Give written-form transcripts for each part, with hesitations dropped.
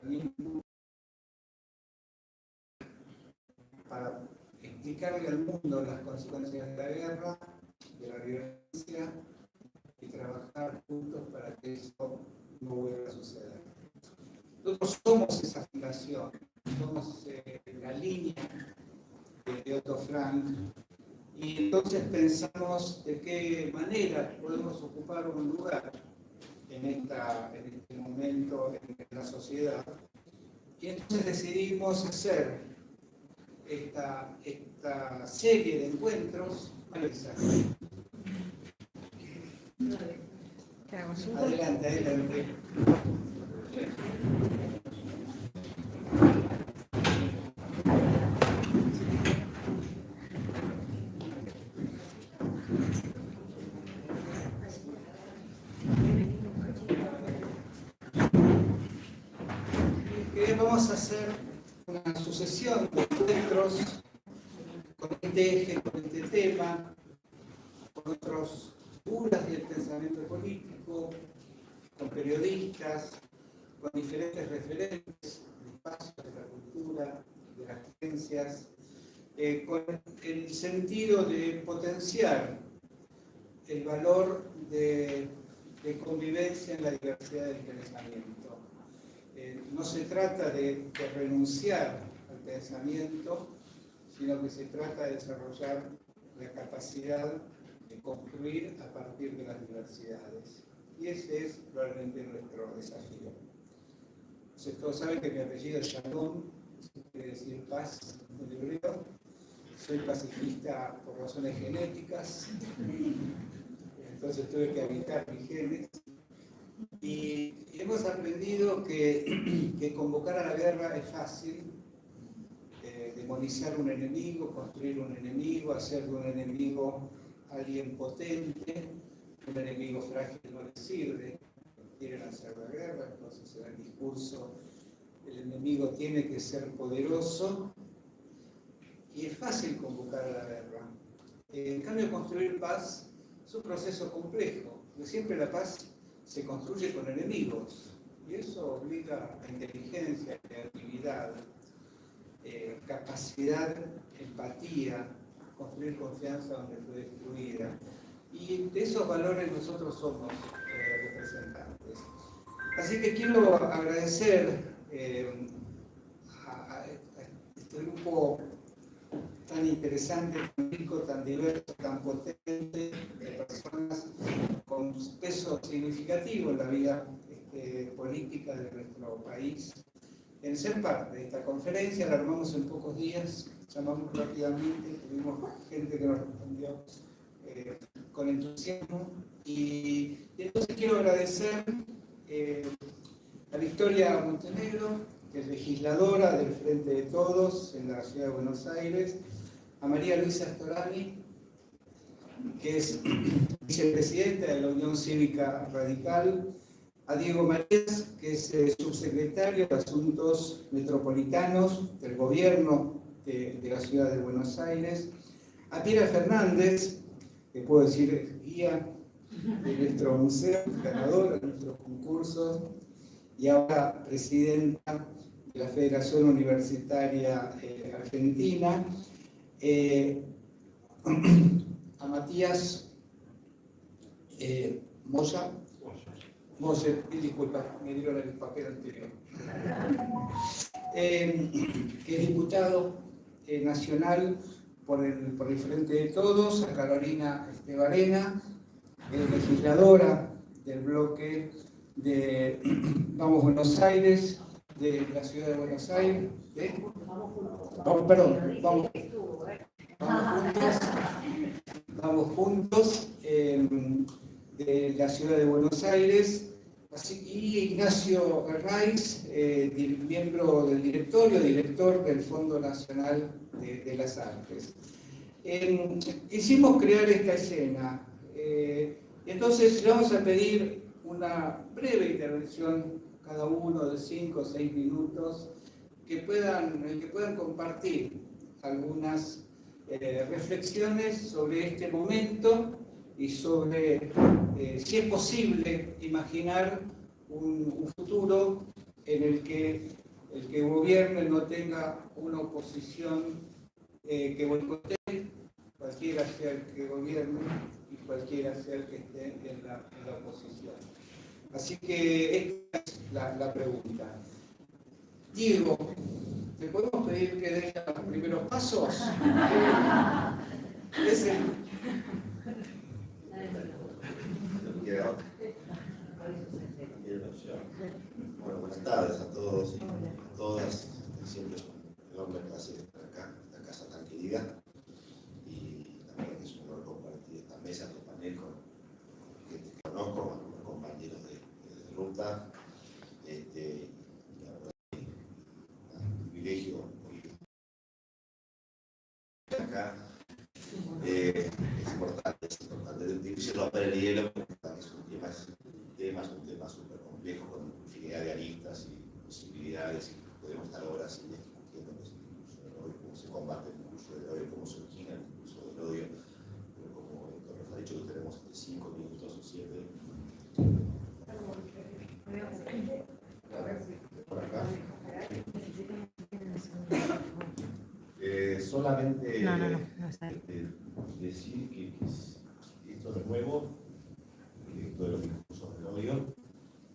mismo para explicarle al mundo las consecuencias de la guerra, de la violencia, y trabajar juntos para que eso no vuelva a suceder. Nosotros somos esa fundación, somos la línea de Otto Frank, y entonces pensamos de qué manera podemos ocupar un lugar en este momento en la sociedad. Y entonces decidimos hacer esta serie de encuentros. Adelante, adelante. Vamos a hacer una sucesión de encuentros con este eje, con este tema, con otras figuras del pensamiento político, con periodistas, con diferentes referentes de espacios de la cultura, de las ciencias, con el sentido de potenciar el valor de convivencia en la diversidad del pensamiento. No se trata de renunciar al pensamiento, sino que se trata de desarrollar la capacidad de construir a partir de las diversidades. Y ese es probablemente nuestro desafío. Entonces, todos saben que mi apellido es Shalom, quiere decir paz en hebreo. Soy pacifista por razones genéticas, entonces tuve que habitar mis genes. Y hemos aprendido que convocar a la guerra es fácil, demonizar un enemigo, construir un enemigo, hacer de un enemigo alguien potente, un enemigo frágil no le sirve, quieren hacer la guerra, entonces en el discurso el enemigo tiene que ser poderoso y es fácil convocar a la guerra. En cambio, construir paz es un proceso complejo, porque siempre la paz se construye con enemigos, y eso obliga a inteligencia, creatividad, capacidad, empatía, construir confianza donde fue destruida. Y de esos valores nosotros somos representantes. Así que quiero agradecer a este grupo tan interesante, tan rico, tan diverso, tan potente, de personas con peso significativo en la vida política de nuestro país, en ser parte de esta conferencia. La armamos en pocos días, llamamos rápidamente, tuvimos gente que nos respondió con entusiasmo, y entonces quiero agradecer a Victoria Montenegro, que es legisladora del Frente de Todos en la Ciudad de Buenos Aires, a María Luisa Storani, que es vicepresidenta de la Unión Cívica Radical, a Diego Marías, que es subsecretario de Asuntos Metropolitanos del Gobierno de la Ciudad de Buenos Aires, a Piera Fernández, que puedo decir es guía de nuestro museo, ganadora de nuestros concursos, y ahora presidenta de la Federación Universitaria Argentina, a Matías Moya, disculpa, me dieron el papel anterior, que es diputado nacional por el Frente de Todos, a Carolina Estebarena, legisladora del bloque de Vamos Buenos Aires, de la Ciudad de Buenos Aires, Vamos Juntos, de la Ciudad de Buenos Aires, y Ignacio Hernández, miembro del director del Fondo Nacional de las Artes. Quisimos crear esta escena, entonces le vamos a pedir una breve intervención cada uno de 5 o 6 minutos, en que puedan compartir algunas reflexiones sobre este momento y sobre si es posible imaginar un futuro en el que gobierne no tenga una oposición que boicotee, cualquiera sea el que gobierne y cualquiera sea el que esté en la oposición. Así que esta es la pregunta. Diego, ¿te podemos pedir que des los primeros pasos? Bueno, buenas tardes a todos y a todas. Siempre es un enorme placer estar acá, en esta casa tan querida. Y también es un honor compartir esta mesa, este panel con gente que conozco, con compañeros de ruta. La verdad que es un privilegio hoy acá. Es importante dividirlo a romper el hielo, porque es un tema súper complejo, con infinidad de aristas y posibilidades, y podemos estar horas discutiendo el discurso del odio, cómo se combate el discurso del odio, cómo se origina el discurso del odio, pero como Héctor nos ha dicho que tenemos 5 minutos o 7. Por acá. Solamente decir que esto de nuevo, esto de los discursos del odio,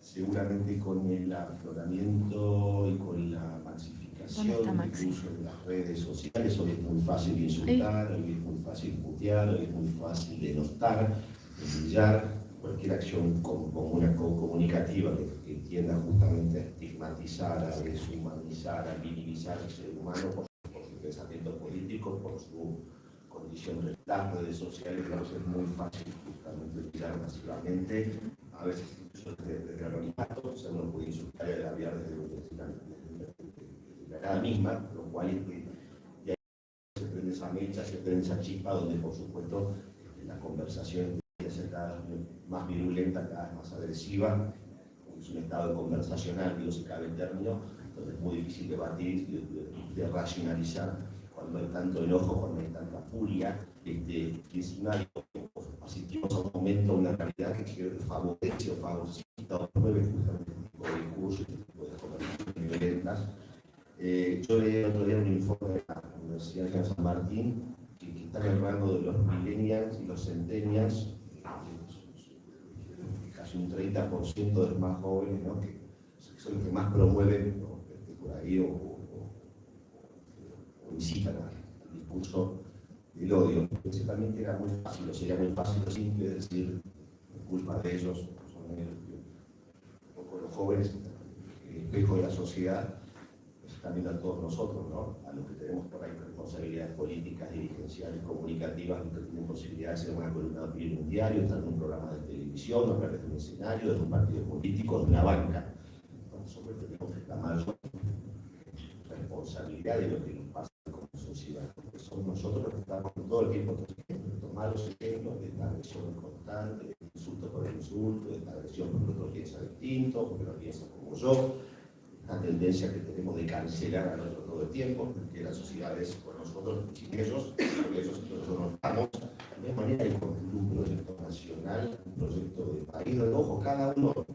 seguramente con el afloramiento y con la masificación incluso de las redes sociales, hoy es muy fácil insultar, hoy es muy fácil putear, hoy es muy fácil denostar, humillar, cualquier acción comunicativa que tienda justamente a estigmatizar, a deshumanizar, a minimizar al ser humano por su pensamiento político, por su condición de las redes sociales, entonces es muy fácil justamente utilizar masivamente, a veces incluso desde el anonimato, se uno puede insultar y agraviar desde la cara misma, lo cual es que de ahí se prende esa mecha, se prende esa chispa, donde por supuesto la conversación tiende a ser cada vez más virulenta, cada vez más agresiva, es un estado conversacional, digo, si cabe el término, entonces es muy difícil debatir, de racionalizar cuando hay tanto enojo, cuando hay tanta furia, y encima asistimos a un momento, una realidad que favorece o fagocita o promueve justamente este tipo de discursos, este tipo de conversaciones violentas. Yo leí el otro día un informe de la Universidad de San Martín que está en el rango de los millennials y los centennials, casi un 30% de los más jóvenes, ¿no? que son los que más promueven, ¿no? por ahí o incitan al discurso del odio. Principalmente era muy fácil, o sería muy fácil o simple decir, culpa de ellos, son ellos, un poco los jóvenes, el espejo de la sociedad, pues, también a todos nosotros, ¿no? A los que tenemos por ahí responsabilidades políticas, dirigenciales, comunicativas, los que tienen posibilidad de ser una columna de opinión en un diario, estar en un programa de televisión, hablar desde un escenario, desde un partido político, de una banca. Nosotros tenemos la mayor responsabilidad de lo que nos pasa como sociedad, porque somos nosotros los que estamos todo el tiempo estos malos ejemplos de esta agresión constante, de insulto por el insulto, de esta agresión porque otro piensa distinto, porque no piensa como yo, esta tendencia que tenemos de cancelar al otro todo el tiempo, que la sociedad es por nosotros y ellos, porque ellos nosotros no estamos, de manera de construir un proyecto nacional, un proyecto de país, de ojo, cada uno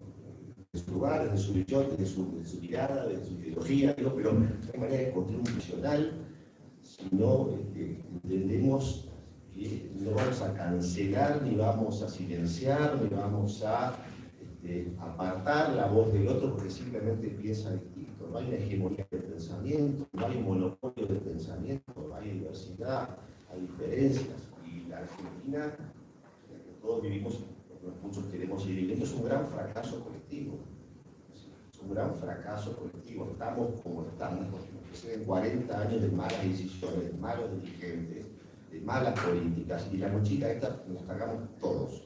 de su lugar, de su visión, de su mirada, de su ideología, pero no hay manera de construir un nacional si no entendemos que no vamos a cancelar, ni vamos a silenciar, ni vamos a apartar la voz del otro porque simplemente piensa distinto. No hay una hegemonía de pensamiento, no hay un monopolio de pensamiento, hay diversidad, hay diferencias. Y la Argentina, que todos vivimos, muchos queremos ir viviendo, es un gran fracaso colectivo. Es un gran fracaso colectivo. Estamos como estamos, porque se ven 40 años de malas decisiones, de malos dirigentes, de malas políticas, y la mochila esta nos cargamos todos.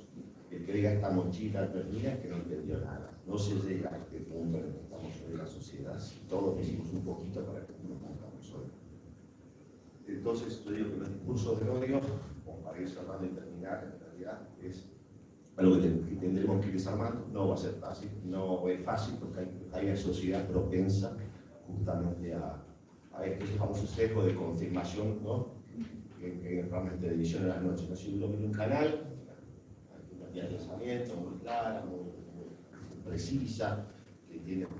El que diga esta mochila perdida es que no entendió nada. No se llega a este punto en el que estamos hoy en la sociedad, si todos hicimos un poquito para que nos pongamos hoy. Entonces, yo digo que los discursos del odio, como para ir cerrando y terminar, en realidad es algo que tendremos que ir desarmando. No va a ser fácil, no es fácil porque hay una sociedad propensa justamente a este famoso sesgo de confirmación, ¿no? Que realmente de televisión en las noches. ¿No? Si uno mira un canal, hay una vía de pensamiento muy clara, muy precisa, que tiene que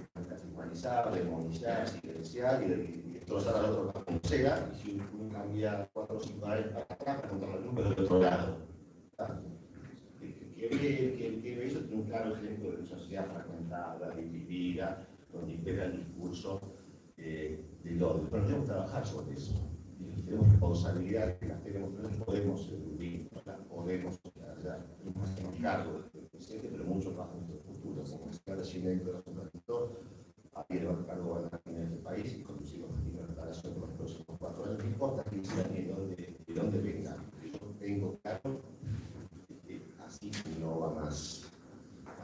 humanizar minimizar, demonizar, silenciar y destrozar al otro como sea, y si uno cambia 4 o 5 años para atrás, para encontrar el número del otro lado. Que ve eso tiene un claro ejemplo de una sociedad fragmentada, dividida, donde impera el discurso del odio. Pero tenemos que trabajar sobre eso. Y tenemos responsabilidad, que las tenemos, no podemos eludir, podemos hacernos cargo del presente, pero mucho más de nuestro futuro. Como decía recién Héctor, había que gobernar en este país y conducir una preparación por los próximos 4 años. No importa quién sea ni de dónde venga. Yo tengo claro que así no va más.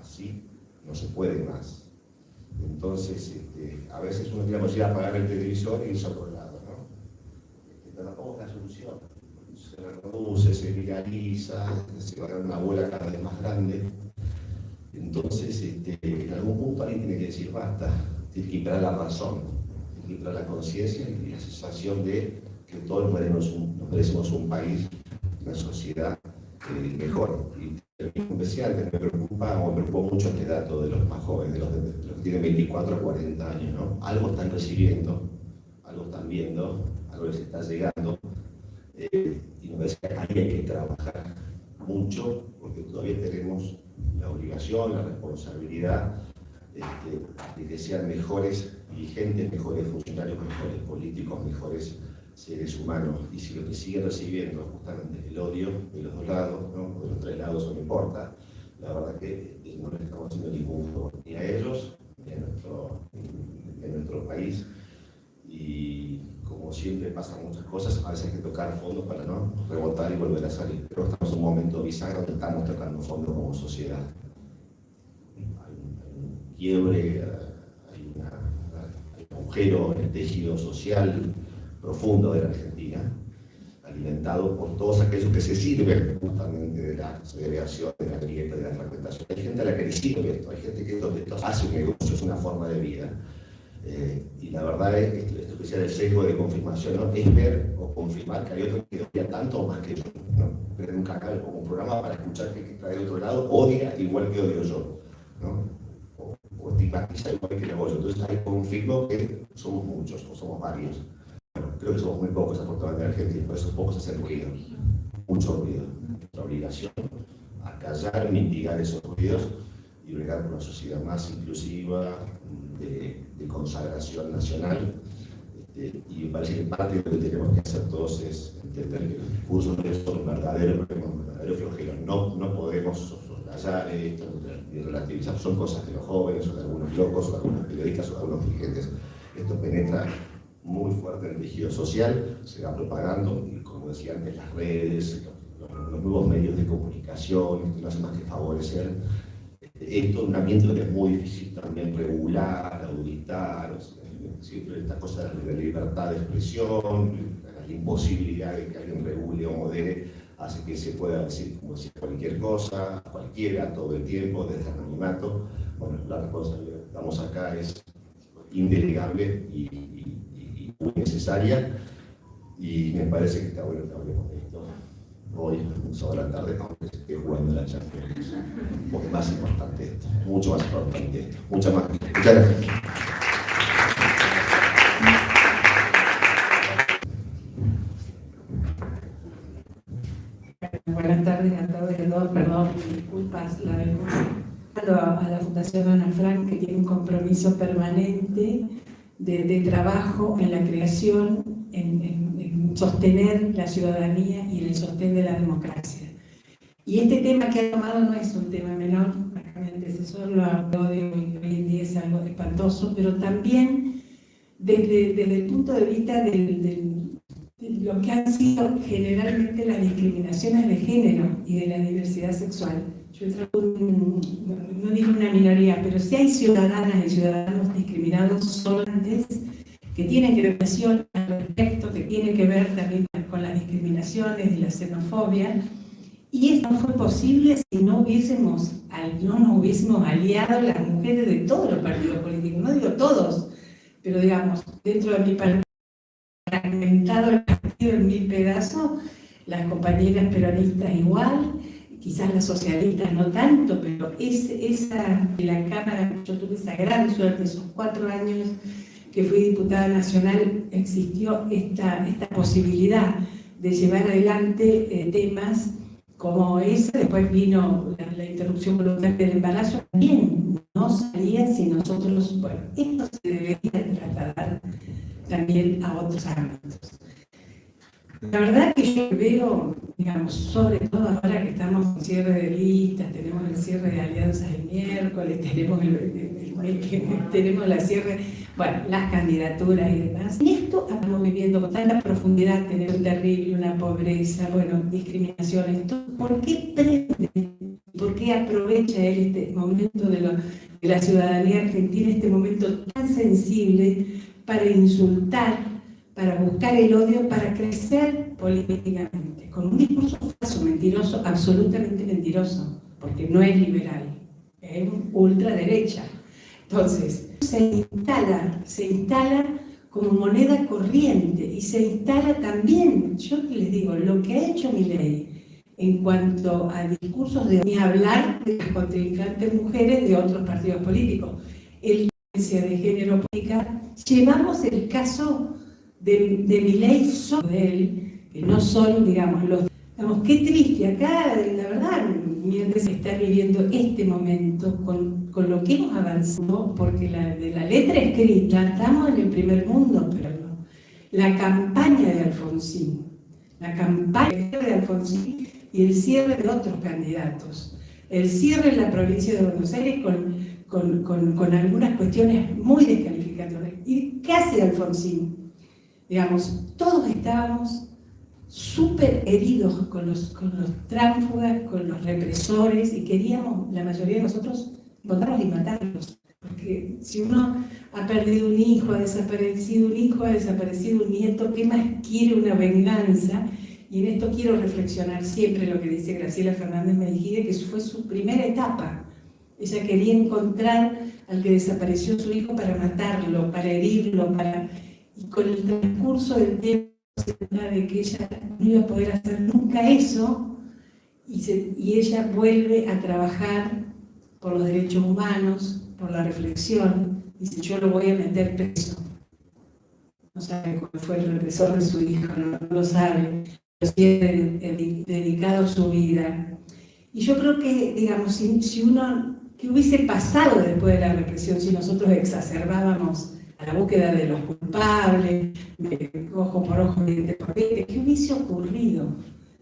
Así no se puede más. Entonces, a veces uno tiene la posibilidad de apagar el televisor y irse a otro lado, ¿no? Pero tampoco es la solución. Se reproduce, se viraliza, se va a dar una bola cada vez más grande. Entonces, en algún punto alguien tiene que decir basta, tiene que imperar la razón, tiene que imperar la conciencia y la sensación de que todos nos merecemos un país, una sociedad mejor. Y en especial que me preocupó mucho este dato de los más jóvenes, de los que tienen 24 o 40 años, ¿no? Algo están recibiendo, algo están viendo, algo les está llegando, y me parece que ahí hay que trabajar mucho, porque todavía tenemos la obligación, la responsabilidad de que sean mejores dirigentes, mejores funcionarios, mejores políticos, mejores seres humanos. Y si lo que siguen recibiendo justamente el odio de los dos lados, ¿no? De los 3 lados, eso no importa, la verdad que no les estamos haciendo ningún favor ni a ellos, ni a nuestro país. Y como siempre pasan muchas cosas, a veces hay que tocar fondo para no rebotar y volver a salir. Pero estamos en un momento bisagra donde estamos tocando fondo como sociedad. Hay un quiebre, hay un agujero en el tejido social profundo de la Argentina, alimentado por todos aquellos que se sirven justamente de la segregación, de la grieta, de la fragmentación. Hay gente a la que le sirve esto, hay gente que esto hace un negocio, es una forma de vida. Y la verdad es que esto que decía del sesgo de confirmación, ¿no? Es ver o confirmar que hay otro que odia tanto o más que yo, ¿no? Pero nunca cabe como un programa para escuchar que está del otro lado odia igual que odio yo, ¿no? O estigmatiza igual que lo odio. Entonces ahí confirmo que somos muchos o somos varios. Bueno, creo que somos muy pocos afortunadamente en Argentina, por esos pocos hacen ruido, mucho ruido. Nuestra obligación a callar, mitigar esos ruidos y bregar por una sociedad más inclusiva, de consagración nacional. Y me parece que parte de lo que tenemos que hacer todos es entender que los discursos son un verdadero problema, un verdadero flagelo. No podemos soslayar esto ni relativizar. Son cosas de los jóvenes, o de algunos locos, o de algunos periodistas, o de algunos dirigentes. Esto penetra muy fuerte en el tejido social, se va propagando, y como decía antes, las redes, los nuevos medios de comunicación, que no hacen más que favorecer esto en un ambiente que es muy difícil también regular, auditar, o sea, siempre esta cosa de la libertad de expresión, la imposibilidad de que alguien regule o modere, hace que se pueda decir como decir cualquier cosa, cualquiera, todo el tiempo, desde el anonimato. Bueno, la responsabilidad que estamos acá es indelegable y muy necesaria, y me parece que está bueno que hablemos de esto hoy, sobre la tarde, aunque se esté jugando la Champions, porque es más importante esto, mucho más importante esto, muchas gracias. Buenas tardes a todos, perdón, disculpas, la vengo a la Fundación Ana Frank, que tiene un compromiso permanente de trabajo en la creación, en sostener la ciudadanía y en el sostén de la democracia. Y este tema que ha tomado no es un tema menor, mi antecesor lo habló de hoy en día, es algo espantoso, pero también desde el punto de vista de lo que han sido generalmente las discriminaciones de género y de la diversidad sexual. Yo no digo una minoría, pero sí hay ciudadanas y ciudadanos discriminados solantes que tienen que ver al respecto, que tienen que ver también con las discriminaciones y la xenofobia. Y esto no fue posible si no nos hubiésemos aliado las mujeres de todos los partidos políticos, no digo todos, pero digamos, dentro de mi partido, fragmentado el partido en 1000 pedazos, las compañeras peronistas igual, quizás las socialistas no tanto, pero la Cámara, yo tuve esa gran suerte, esos 4 años que fui diputada nacional, existió esta posibilidad de llevar adelante temas como ese. Después vino la interrupción voluntaria del embarazo, también no salía si nosotros, bueno, esto se debería trasladar también a otros ámbitos. La verdad que yo veo, digamos, sobre todo ahora que estamos en cierre de listas, tenemos el cierre de alianzas el miércoles, tenemos la cierre, bueno, las candidaturas y demás. Y esto estamos viviendo con tanta profundidad, tener un terrible, una pobreza, bueno, discriminaciones. ¿Por qué prende? ¿Por qué aprovecha él este momento de la ciudadanía argentina, este momento tan sensible para insultar, para buscar el odio, para crecer políticamente, con un discurso falso, mentiroso, absolutamente mentiroso, porque no es liberal, es ultraderecha? Entonces, se instala como moneda corriente y se instala también, yo les digo, lo que ha hecho Milei en cuanto a discursos de ni hablar de las contrincantes mujeres de otros partidos políticos. El violencia de género política, llevamos el caso de Milei solo de él, que no son, digamos, qué triste acá, la verdad, mientras se está viviendo este momento, con lo que hemos avanzado, porque de la letra escrita estamos en el primer mundo, pero no. La campaña de Alfonsín y el cierre de otros candidatos, el cierre en la provincia de Buenos Aires con algunas cuestiones muy descalificatorias, y casi Alfonsín. Digamos, todos estábamos súper heridos con los tránsfugas, con los represores, y queríamos, la mayoría de nosotros, votarlos y matarlos. Porque si uno ha perdido un hijo, ha desaparecido un nieto, ¿qué más quiere una venganza? Y en esto quiero reflexionar siempre lo que dice Graciela Fernández Mejide, que fue su primera etapa. Ella quería encontrar al que desapareció su hijo para matarlo, para herirlo, y con el transcurso del tiempo de que ella no iba a poder hacer nunca eso, y ella vuelve a trabajar por los derechos humanos, por la reflexión. Dice, yo lo voy a meter preso. No sabe cuál fue el represor de su hijo, no lo sabe, pero sí ha dedicado su vida. Y yo creo que, digamos, si uno, ¿qué hubiese pasado después de la represión si nosotros exacerbábamos a la búsqueda de los culpables, de ojo por ojo, diente por diente? ¿Qué hubiese ocurrido?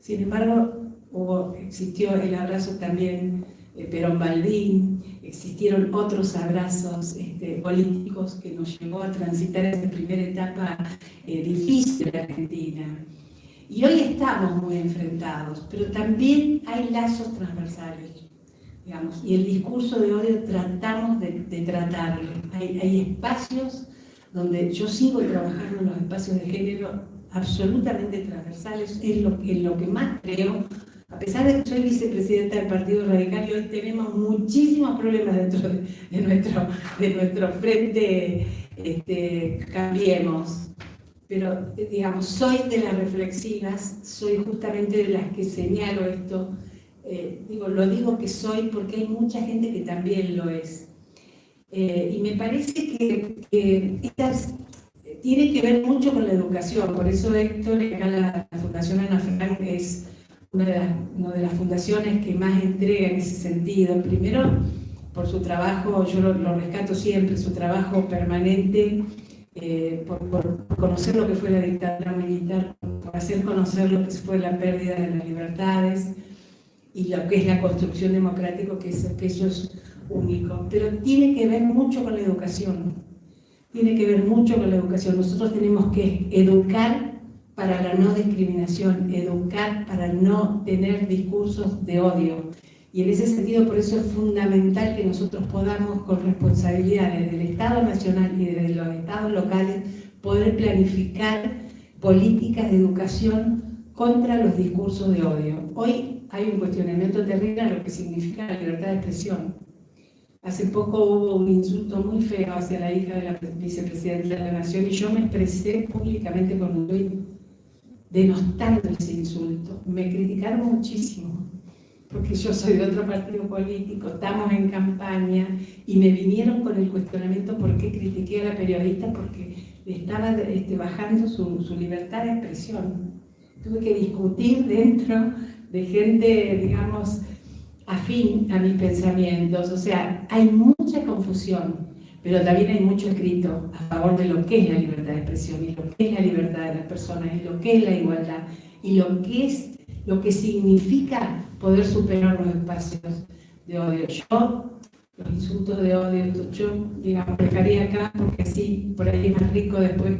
Sin embargo, existió el abrazo también Perón-Baldín, existieron otros abrazos políticos que nos llevó a transitar esa primera etapa difícil de Argentina. Y hoy estamos muy enfrentados, pero también hay lazos transversales, digamos, y el discurso de odio tratamos de tratarlo. Hay espacios donde yo sigo trabajando en los espacios de género absolutamente transversales, en lo que más creo. A pesar de que soy vicepresidenta del Partido Radical, y hoy tenemos muchísimos problemas dentro de nuestro frente, Cambiemos. Pero, digamos, soy de las reflexivas, soy justamente de las que señalo esto. Lo digo que soy porque hay mucha gente que también lo es. Y me parece que tiene que ver mucho con la educación. Por eso, Héctor, acá la Fundación Ana Frank es una de las fundaciones que más entrega en ese sentido. Primero, por su trabajo, yo lo rescato siempre, su trabajo permanente, por conocer lo que fue la dictadura militar, por hacer conocer lo que fue la pérdida de las libertades y lo que es la construcción democrática, que eso es único. Pero tiene que ver mucho con la educación. Nosotros tenemos que educar para la no discriminación, educar para no tener discursos de odio. Y en ese sentido, por eso es fundamental que nosotros podamos, con responsabilidades del Estado Nacional y de los Estados locales, poder planificar políticas de educación contra los discursos de odio. Hoy hay un cuestionamiento terrible a lo que significa la libertad de expresión. Hace poco hubo un insulto muy feo hacia la hija de la vicepresidenta de la Nación, y yo me expresé públicamente con un tuit denostando ese insulto. Me criticaron muchísimo, porque yo soy de otro partido político, estamos en campaña, y me vinieron con el cuestionamiento por qué critiqué a la periodista, porque le estaba bajando su libertad de expresión. Tuve que discutir dentro de gente, digamos, afín a mis pensamientos. O sea, hay mucha confusión, pero también hay mucho escrito a favor de lo que es la libertad de expresión, y lo que es la libertad de las personas, y lo que es la igualdad, y lo que significa poder superar los espacios de odio. Yo, los insultos de odio, yo, digamos, dejaría acá, porque así por ahí es más rico después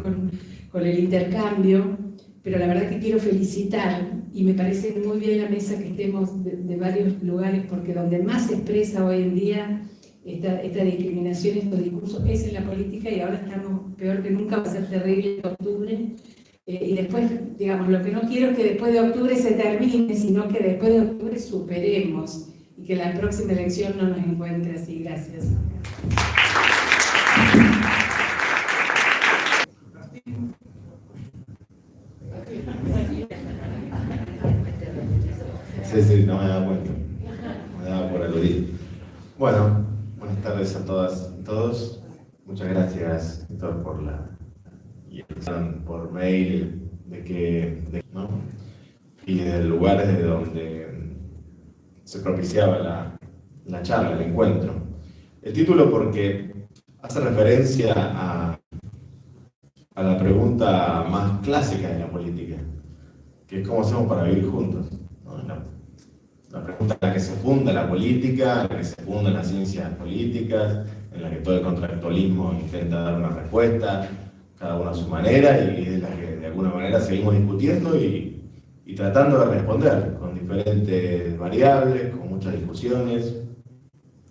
con el intercambio, pero la verdad que quiero felicitar, y me parece muy bien la mesa que estemos de varios lugares, porque donde más se expresa hoy en día esta discriminación, estos discursos, es en la política, y ahora estamos peor que nunca, va a ser terrible en octubre. Y después, digamos, lo que no quiero es que después de octubre se termine, sino que después de octubre superemos y que la próxima elección no nos encuentre así. Gracias. Sí, no me daba cuenta. Me daba por aludir. Bueno, buenas tardes a todas y todos. Muchas gracias, Héctor, por la invitación por mail ¿no? Y del lugar desde donde se propiciaba la charla, el encuentro. El título porque hace referencia a la pregunta más clásica de la política, que es cómo hacemos para vivir juntos, ¿no? La pregunta en la que se funda la política, en la que se fundan las ciencias políticas, en la que todo el contractualismo intenta dar una respuesta, cada uno a su manera, y es la que de alguna manera seguimos discutiendo y tratando de responder con diferentes variables, con muchas discusiones.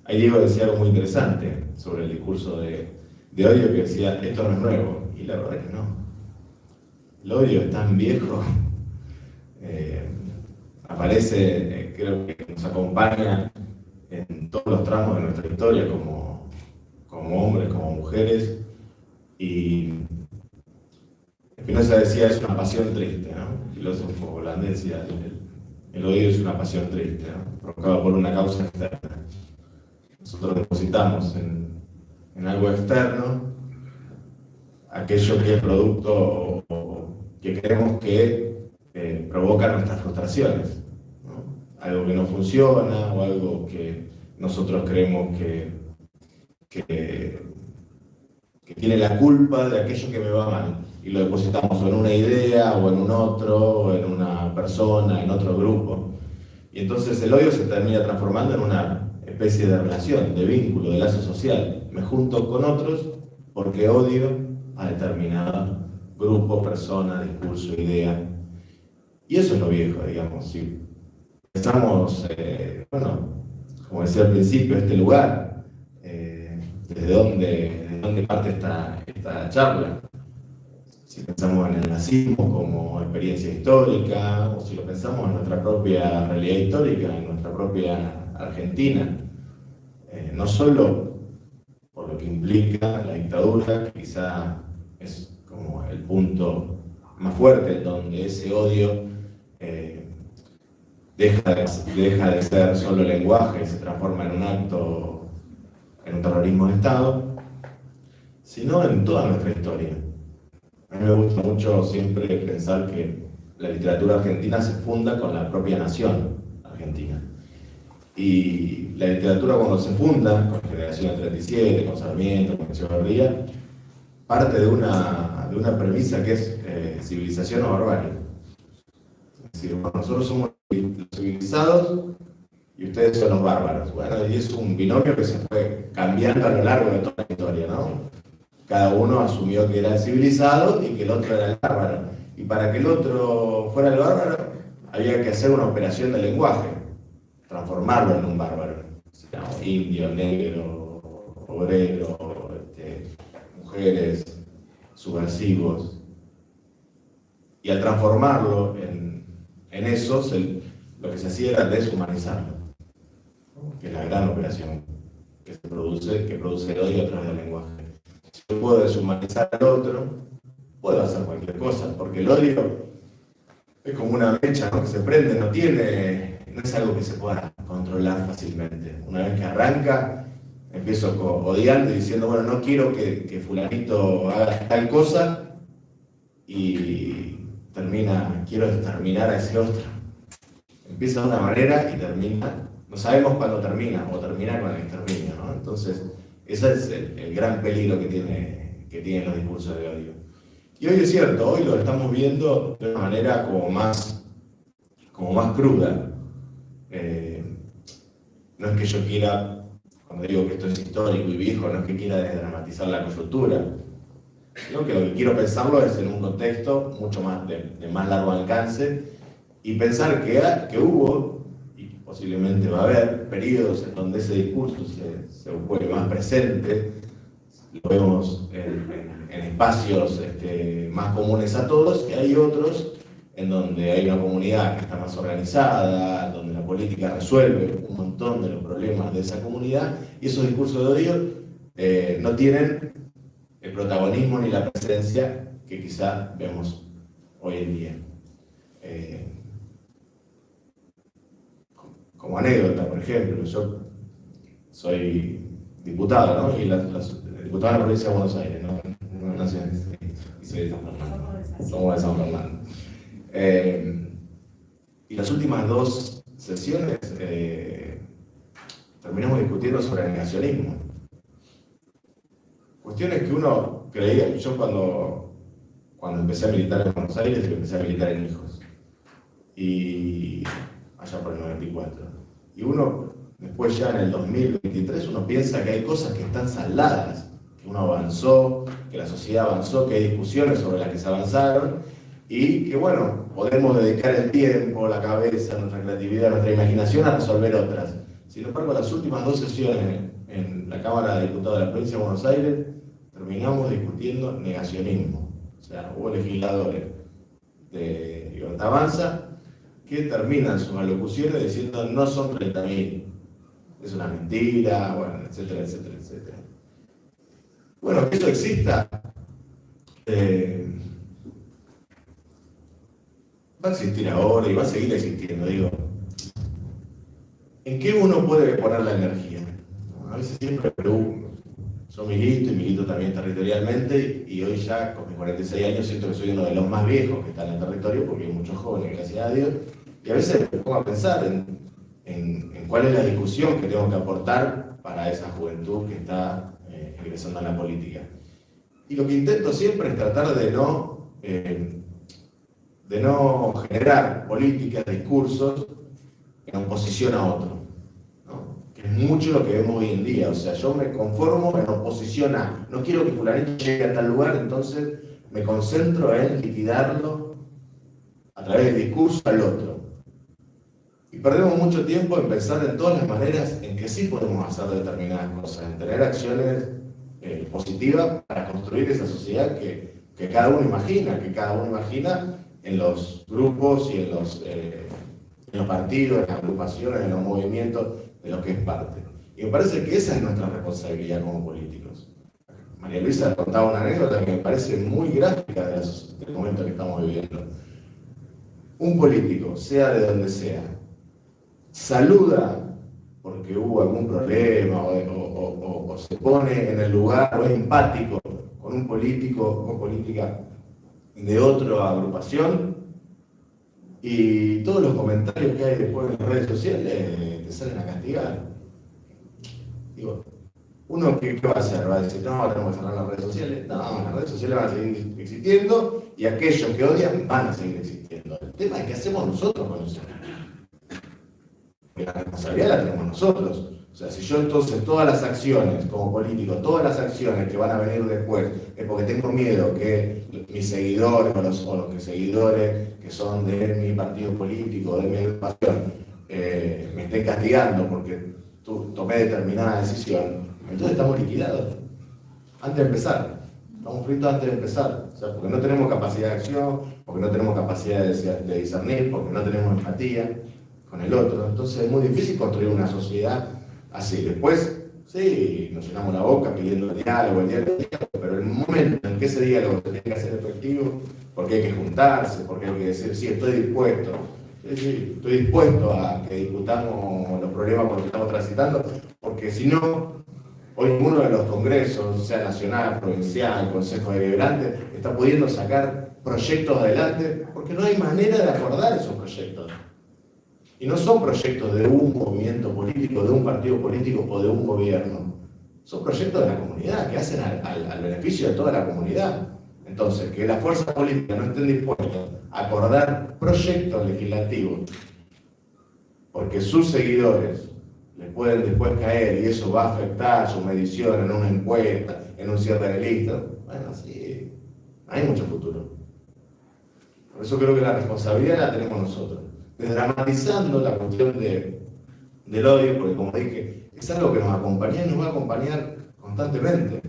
Ahí Diego decía algo muy interesante sobre el discurso de odio, que decía, esto no es nuevo, y la verdad es que no. El odio es tan viejo, aparece, creo que nos acompaña en todos los tramos de nuestra historia, como hombres, como mujeres, y Spinoza decía, es una pasión triste, ¿no? El filósofo holandés decía, el odio es una pasión triste, ¿no? Provocado por una causa externa. Nosotros depositamos en algo externo aquello que es producto o que creemos que provoca nuestras frustraciones, ¿no? Algo que no funciona o algo que nosotros creemos que tiene la culpa de aquello que me va mal, y lo depositamos o en una idea, o en un otro, o en una persona, en otro grupo. Y entonces el odio se termina transformando en una especie de relación, de vínculo, de lazo social. Me junto con otros porque odio a determinado grupo, persona, discurso, idea. Y eso es lo viejo, digamos. Si pensamos, como decía al principio, este lugar, desde dónde parte esta charla. Si pensamos en el nazismo como experiencia histórica, o si lo pensamos en nuestra propia realidad histórica, en nuestra propia Argentina, no solo por lo que implica la dictadura, que quizá es como el punto más fuerte donde ese odio deja de ser solo lenguaje y se transforma en un acto, en un terrorismo de Estado, sino en toda nuestra historia. A mí me gusta mucho siempre pensar que la literatura argentina se funda con la propia nación argentina. Y la literatura, cuando se funda, con Generación 37, con Sarmiento, con Echeverría, parte de una premisa que es civilización o barbarie. Es decir, bueno, nosotros somos los civilizados y ustedes son los bárbaros. Bueno, y es un binomio que se fue cambiando a lo largo de toda la historia, ¿no? Cada uno asumió que era el civilizado y que el otro era el bárbaro. Y para que el otro fuera el bárbaro, había que hacer una operación de lenguaje, transformarlo en un bárbaro. O sea, indio, negro, obrero, mujeres, subversivos. Y al transformarlo en eso, lo que se hacía era deshumanizarlo, que es la gran operación que produce el odio a través del lenguaje. Si yo puedo deshumanizar al otro, puedo hacer cualquier cosa, porque el odio es como una mecha, ¿no?, que se prende, no tiene no es algo que se pueda controlar fácilmente. Una vez que arranca, empiezo odiando y diciendo, bueno, no quiero que fulanito haga tal cosa, y quiero exterminar a ese otro. Empieza de una manera y termina, no sabemos cuándo termina, o termina con el exterminio, ¿no? Entonces, ese es el gran peligro que tienen los discursos de odio. Y hoy es cierto, hoy lo estamos viendo de una manera como más cruda. No es que yo quiera, cuando digo que esto es histórico y viejo, no es que quiera desdramatizar la coyuntura, sino que lo que quiero pensarlo es en un contexto mucho más de más largo alcance, y pensar que hubo, y posiblemente va a haber, periodos en donde ese discurso se vuelve más presente. Lo vemos en espacios más comunes a todos, y hay otros en donde hay una comunidad que está más organizada, donde la política resuelve un montón de los problemas de esa comunidad, y esos discursos de odio no tienen el protagonismo ni la presencia que quizá vemos hoy en día. Como anécdota, por ejemplo, yo soy diputado, ¿no? Y diputado de la provincia de Buenos Aires, ¿no? Nacional, y soy de San Fernando. Somos de San Fernando. Y las últimas 2 sesiones terminamos discutiendo sobre el negacionismo. Cuestiones que uno creía, yo cuando empecé a militar en Buenos Aires, empecé a militar en Hijos, y allá por el 94. Y uno, después ya en el 2023, uno piensa que hay cosas que están saldadas, que uno avanzó, que la sociedad avanzó, que hay discusiones sobre las que se avanzaron, y que bueno, podemos dedicar el tiempo, la cabeza, nuestra creatividad, nuestra imaginación a resolver otras. Sin embargo, las últimas 2 sesiones en la Cámara de Diputados de la Provincia de Buenos Aires terminamos discutiendo negacionismo. O sea, hubo legisladores de Libertad Avanza que terminan sus alocuciones diciendo no son 30.000, es una mentira, bueno, etcétera, etcétera, etcétera. Bueno, que eso exista, va a existir ahora y va a seguir existiendo, digo. ¿En qué uno puede poner la energía? A veces siempre pregunto. Yo milito también territorialmente, y hoy ya con mis 46 años siento que soy uno de los más viejos que están en el territorio, porque hay muchos jóvenes, gracias a Dios, y a veces me pongo a pensar en cuál es la discusión que tengo que aportar para esa juventud que está ingresando a la política. Y lo que intento siempre es tratar de no generar políticas, discursos en oposición a otro, ¿no? Que es mucho lo que vemos hoy en día. O sea, yo me conformo en oposición a, no quiero que fulanito llegue a tal lugar, entonces me concentro en liquidarlo a través del discurso al otro. Y perdemos mucho tiempo en pensar en todas las maneras en que sí podemos hacer determinadas cosas, en tener acciones positivas para construir esa sociedad que cada uno imagina en los grupos y en los partidos, en las agrupaciones, en los movimientos de los que es parte. Y me parece que esa es nuestra responsabilidad como políticos. María Luisa contaba una anécdota que me parece muy gráfica del momento que estamos viviendo. Un político, sea de donde sea, saluda porque hubo algún problema o se pone en el lugar o es empático con un político o política de otra agrupación, y todos los comentarios que hay después en las redes sociales te salen a castigar. Digo, uno ¿qué va a hacer? ¿Va a decir, no, tenemos que cerrar las redes sociales? No, las redes sociales van a seguir existiendo y aquellos que odian van a seguir existiendo. El tema es qué hacemos nosotros con eso. La responsabilidad la tenemos nosotros. O sea, si yo entonces todas las acciones, como político, todas las acciones que van a venir después, es porque tengo miedo que mis seguidores o los seguidores que son de mi partido político, de mi agrupación, me estén castigando porque tomé determinada decisión, entonces estamos liquidados. Antes de empezar. Estamos fritos antes de empezar. O sea, porque no tenemos capacidad de acción, porque no tenemos capacidad de discernir, porque no tenemos empatía con el otro. Entonces es muy difícil construir una sociedad así. Después, sí, nos llenamos la boca pidiendo el diálogo, pero el momento en que ese diálogo se tiene que hacer efectivo, porque hay que juntarse, porque hay que decir, sí, estoy dispuesto, Sí, estoy dispuesto a que discutamos los problemas por los que estamos transitando, porque si no, hoy ninguno de los congresos, sea nacional, provincial, consejo deliberante, está pudiendo sacar proyectos adelante, porque no hay manera de acordar esos proyectos. Y no son proyectos de un movimiento político, de un partido político o de un gobierno. Son proyectos de la comunidad, que hacen al beneficio de toda la comunidad. Entonces, que las fuerzas políticas no estén dispuestas a acordar proyectos legislativos, porque sus seguidores les pueden después caer y eso va a afectar su medición en una encuesta, en un cierre de lista, bueno, sí, hay mucho futuro. Por eso creo que la responsabilidad la tenemos nosotros, desdramatizando la cuestión del odio, porque como dije, es algo que nos acompaña y nos va a acompañar constantemente.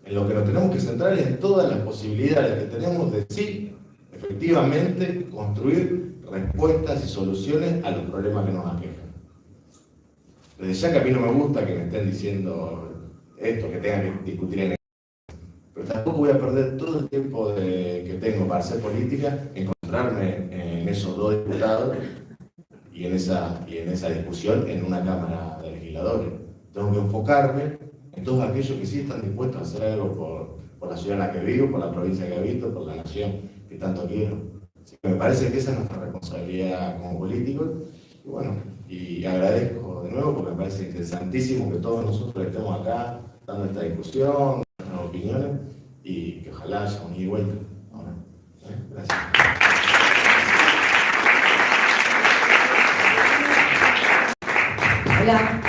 En lo que nos tenemos que centrar es en todas las posibilidades que tenemos de sí, efectivamente, construir respuestas y soluciones a los problemas que nos aquejan. Desde ya que a mí no me gusta que me estén diciendo esto, que tengan que discutir en el... Pero tampoco voy a perder todo el tiempo que tengo para hacer política, encontrarme en esos dos diputados y en esa discusión en una Cámara de Legisladores. Tengo que enfocarme en todos aquellos que sí están dispuestos a hacer algo por la ciudad en la que vivo, por la provincia que habito, por la nación que tanto quiero. Así que me parece que esa es nuestra responsabilidad como políticos. Y bueno, y agradezco de nuevo porque me parece interesantísimo que todos nosotros estemos acá dando esta discusión, nuestras opiniones, y que ojalá haya un ida y vuelta. Gracias. Hola.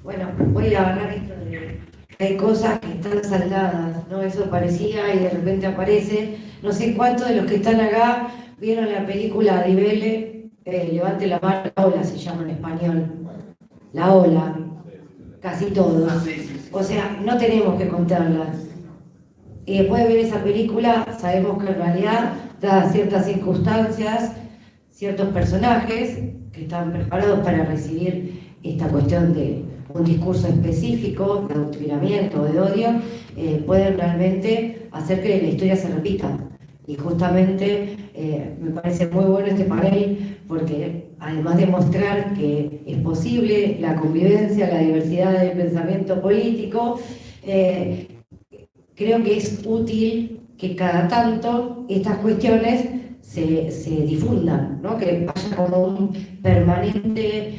Bueno, voy a agarrar esto de que hay cosas que están saldadas, ¿no? Eso parecía y de repente aparece. No sé cuántos de los que están acá vieron la película de Ibele, Levante la mano, La Ola se llama en español. La Ola. Casi todos. O sea, no tenemos que contarlas. Y después de ver esa película, sabemos que en realidad, dadas ciertas circunstancias, ciertos personajes que están preparados para recibir esta cuestión de un discurso específico, de adoctrinamiento, de odio, pueden realmente hacer que la historia se repita. Y justamente me parece muy bueno este panel, porque además de mostrar que es posible la convivencia, la diversidad del pensamiento político, creo que es útil que cada tanto estas cuestiones se difundan, ¿no? Que vaya como un permanente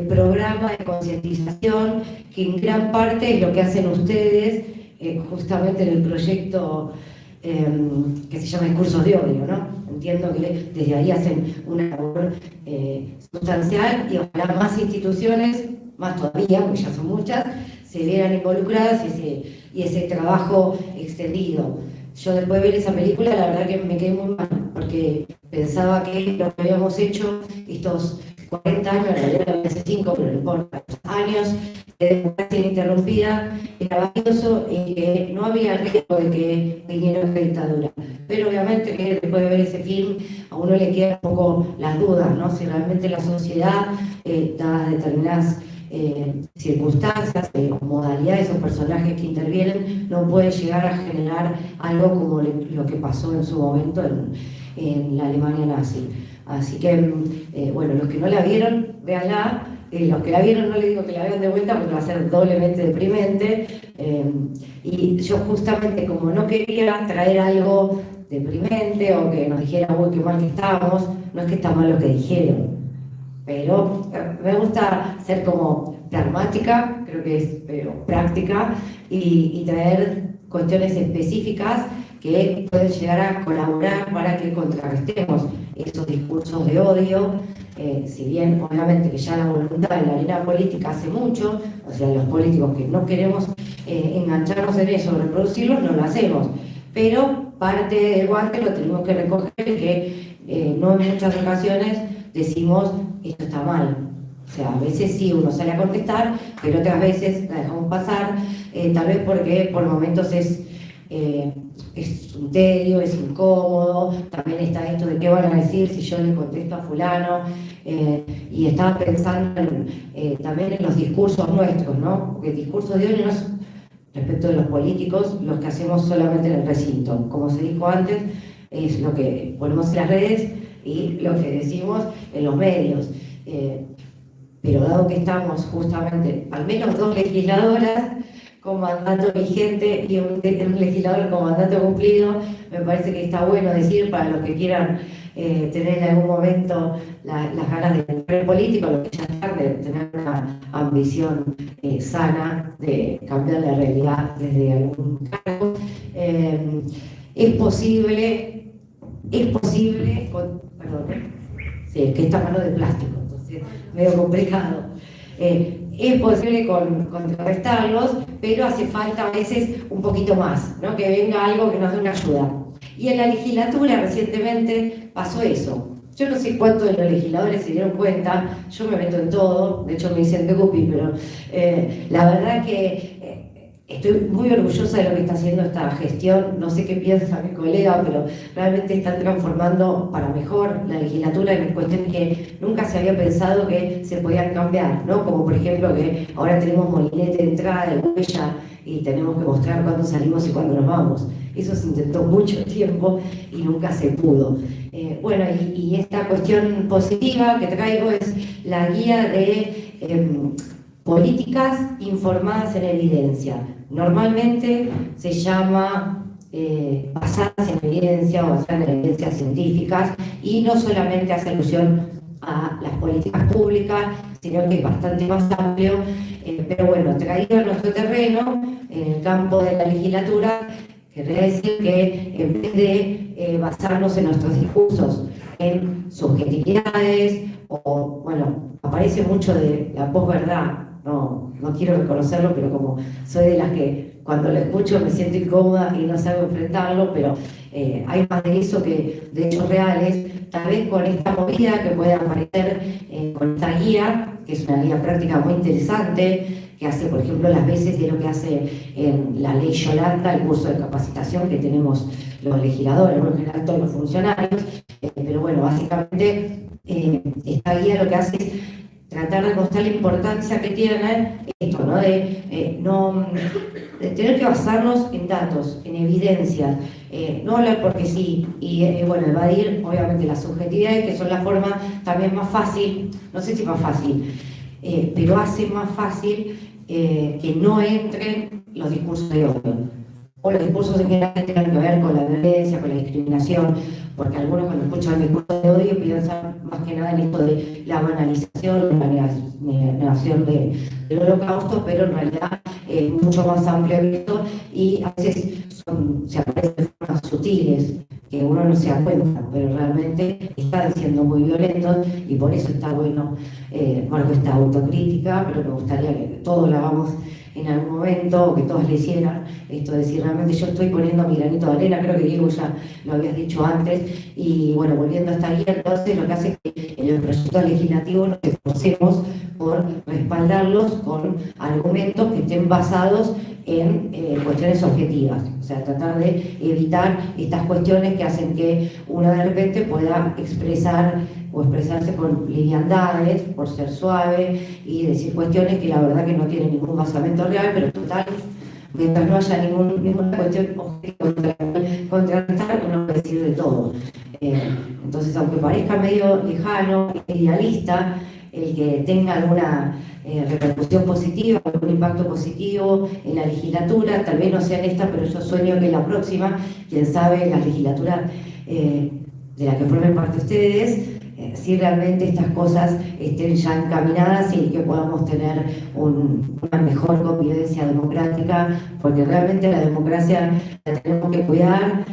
programa de concientización, que en gran parte es lo que hacen ustedes justamente en el proyecto que se llama Discursos de Odio, ¿no? Entiendo que desde ahí hacen una labor sustancial y ojalá más instituciones, más todavía, porque ya son muchas, se vieran involucradas y ese trabajo extendido. Yo después de ver esa película, la verdad que me quedé muy mal, porque pensaba que lo que habíamos hecho estos 40 años, en realidad hace 5, pero no importa, años de democracia ininterrumpida, era valioso y que no había riesgo de que viniera una dictadura. Pero obviamente que después de ver ese film, a uno le quedan un poco las dudas, ¿no? Si realmente la sociedad, dadas determinadas circunstancias o modalidades o personajes que intervienen, no puede llegar a generar algo como lo que pasó en su momento en la Alemania nazi. Así que, bueno, los que no la vieron, véanla. Los que la vieron no les digo que la vean de vuelta porque va a ser doblemente deprimente. Y yo justamente, como no quería traer algo deprimente o que nos dijera, uy, qué mal que estábamos, no es que está mal lo que dijeron, pero me gusta ser como pragmática, creo que es práctica, y traer cuestiones específicas que pueden llegar a colaborar para que contrarrestemos esos discursos de odio, si bien obviamente que ya la voluntad en la arena política hace mucho, o sea, los políticos que no queremos engancharnos en eso, reproducirlo, no lo hacemos, pero parte del guante lo tenemos que recoger, que no en muchas ocasiones decimos esto está mal. O sea, a veces sí uno sale a contestar, pero otras veces la dejamos pasar, tal vez porque por momentos es un tedio, es incómodo, también está esto de qué van a decir si yo le contesto a fulano, y estaba pensando también en los discursos nuestros, ¿no? Porque el discurso de odio no es respecto de los políticos los que hacemos solamente en el recinto, como se dijo antes, es lo que ponemos en las redes, y lo que decimos en los medios. Pero dado que estamos justamente, al menos 2 legisladoras con mandato vigente y un legislador con mandato cumplido, me parece que está bueno decir, para los que quieran tener en algún momento las ganas de entrar en político, lo que ya es tarde, tener una ambición sana de cambiar la realidad desde algún cargo. Es posible, sí, es que esta mano de plástico, entonces medio complicado. Es posible contrarrestarlos, pero hace falta a veces un poquito más, ¿no? Que venga algo que nos dé una ayuda. Y en la legislatura recientemente pasó eso. Yo no sé cuántos de los legisladores se dieron cuenta, yo me meto en todo, de hecho me dicen Tecupi, pero la verdad que estoy muy orgullosa de lo que está haciendo esta gestión. No sé qué piensa mi colega, pero realmente están transformando para mejor la legislatura en cuestiones que nunca se había pensado que se podían cambiar, ¿no? Como por ejemplo que ahora tenemos molinete de entrada, de huella, y tenemos que mostrar cuándo salimos y cuándo nos vamos. Eso se intentó mucho tiempo y nunca se pudo. Bueno, y esta cuestión positiva que traigo es la guía de políticas informadas en evidencia. Normalmente se llama basadas en evidencia o basadas en evidencias científicas, y no solamente hace alusión a las políticas públicas, sino que es bastante más amplio. Pero bueno, traído a nuestro terreno, en el campo de la legislatura, querría decir que en vez de basarnos en nuestros discursos en subjetividades, o bueno, aparece mucho de la posverdad, no quiero reconocerlo, pero como soy de las que cuando lo escucho me siento incómoda y no salgo a enfrentarlo, pero hay más de eso que de hechos reales. Tal vez con esta movida que puede aparecer con esta guía, que es una guía práctica muy interesante, que hace, por ejemplo, las veces de lo que hace en la ley Yolanda, el curso de capacitación que tenemos los legisladores, bueno, en general todos los funcionarios, pero bueno, básicamente esta guía lo que hace es tratar de mostrar la importancia que tiene esto, ¿no? De tener que basarnos en datos, en evidencias, no hablar porque sí, y bueno, evadir obviamente las subjetividades, que son la forma también más fácil, no sé si más fácil, pero hace más fácil que no entren los discursos de odio, o los discursos en general que tengan que ver con la violencia, con la discriminación, porque algunos cuando escuchan el discurso de odio piensan más que nada en esto de la banalización, la negación del holocausto, pero en realidad es mucho más amplio esto, y a veces se aparecen de formas sutiles que uno no se da cuenta, pero realmente están siendo muy violentos, y por eso está bueno, marco esta autocrítica, pero me gustaría que todos la hagamos en algún momento, o que todos le hicieran esto de decir, realmente yo estoy poniendo mi granito de arena. Creo que Diego ya lo habías dicho antes, y bueno, volviendo a esta guía, entonces lo que hace es que en los proyectos legislativos nos esforcemos por respaldarlos con argumentos que estén basados en cuestiones objetivas, o sea, tratar de evitar estas cuestiones que hacen que uno de repente pueda expresar o expresarse con liviandades, por ser suave, y decir cuestiones que la verdad que no tienen ningún basamento real, pero total, mientras no haya ninguna cuestión objetiva contrarrestar, uno puede decir de todo. Entonces, aunque parezca medio lejano, idealista, el que tenga alguna repercusión positiva, algún impacto positivo en la legislatura, tal vez no sea en esta, pero yo sueño que en la próxima, quién sabe, en la legislatura de la que formen parte ustedes, si realmente estas cosas estén ya encaminadas y que podamos tener una mejor convivencia democrática, porque realmente la democracia la tenemos que cuidar.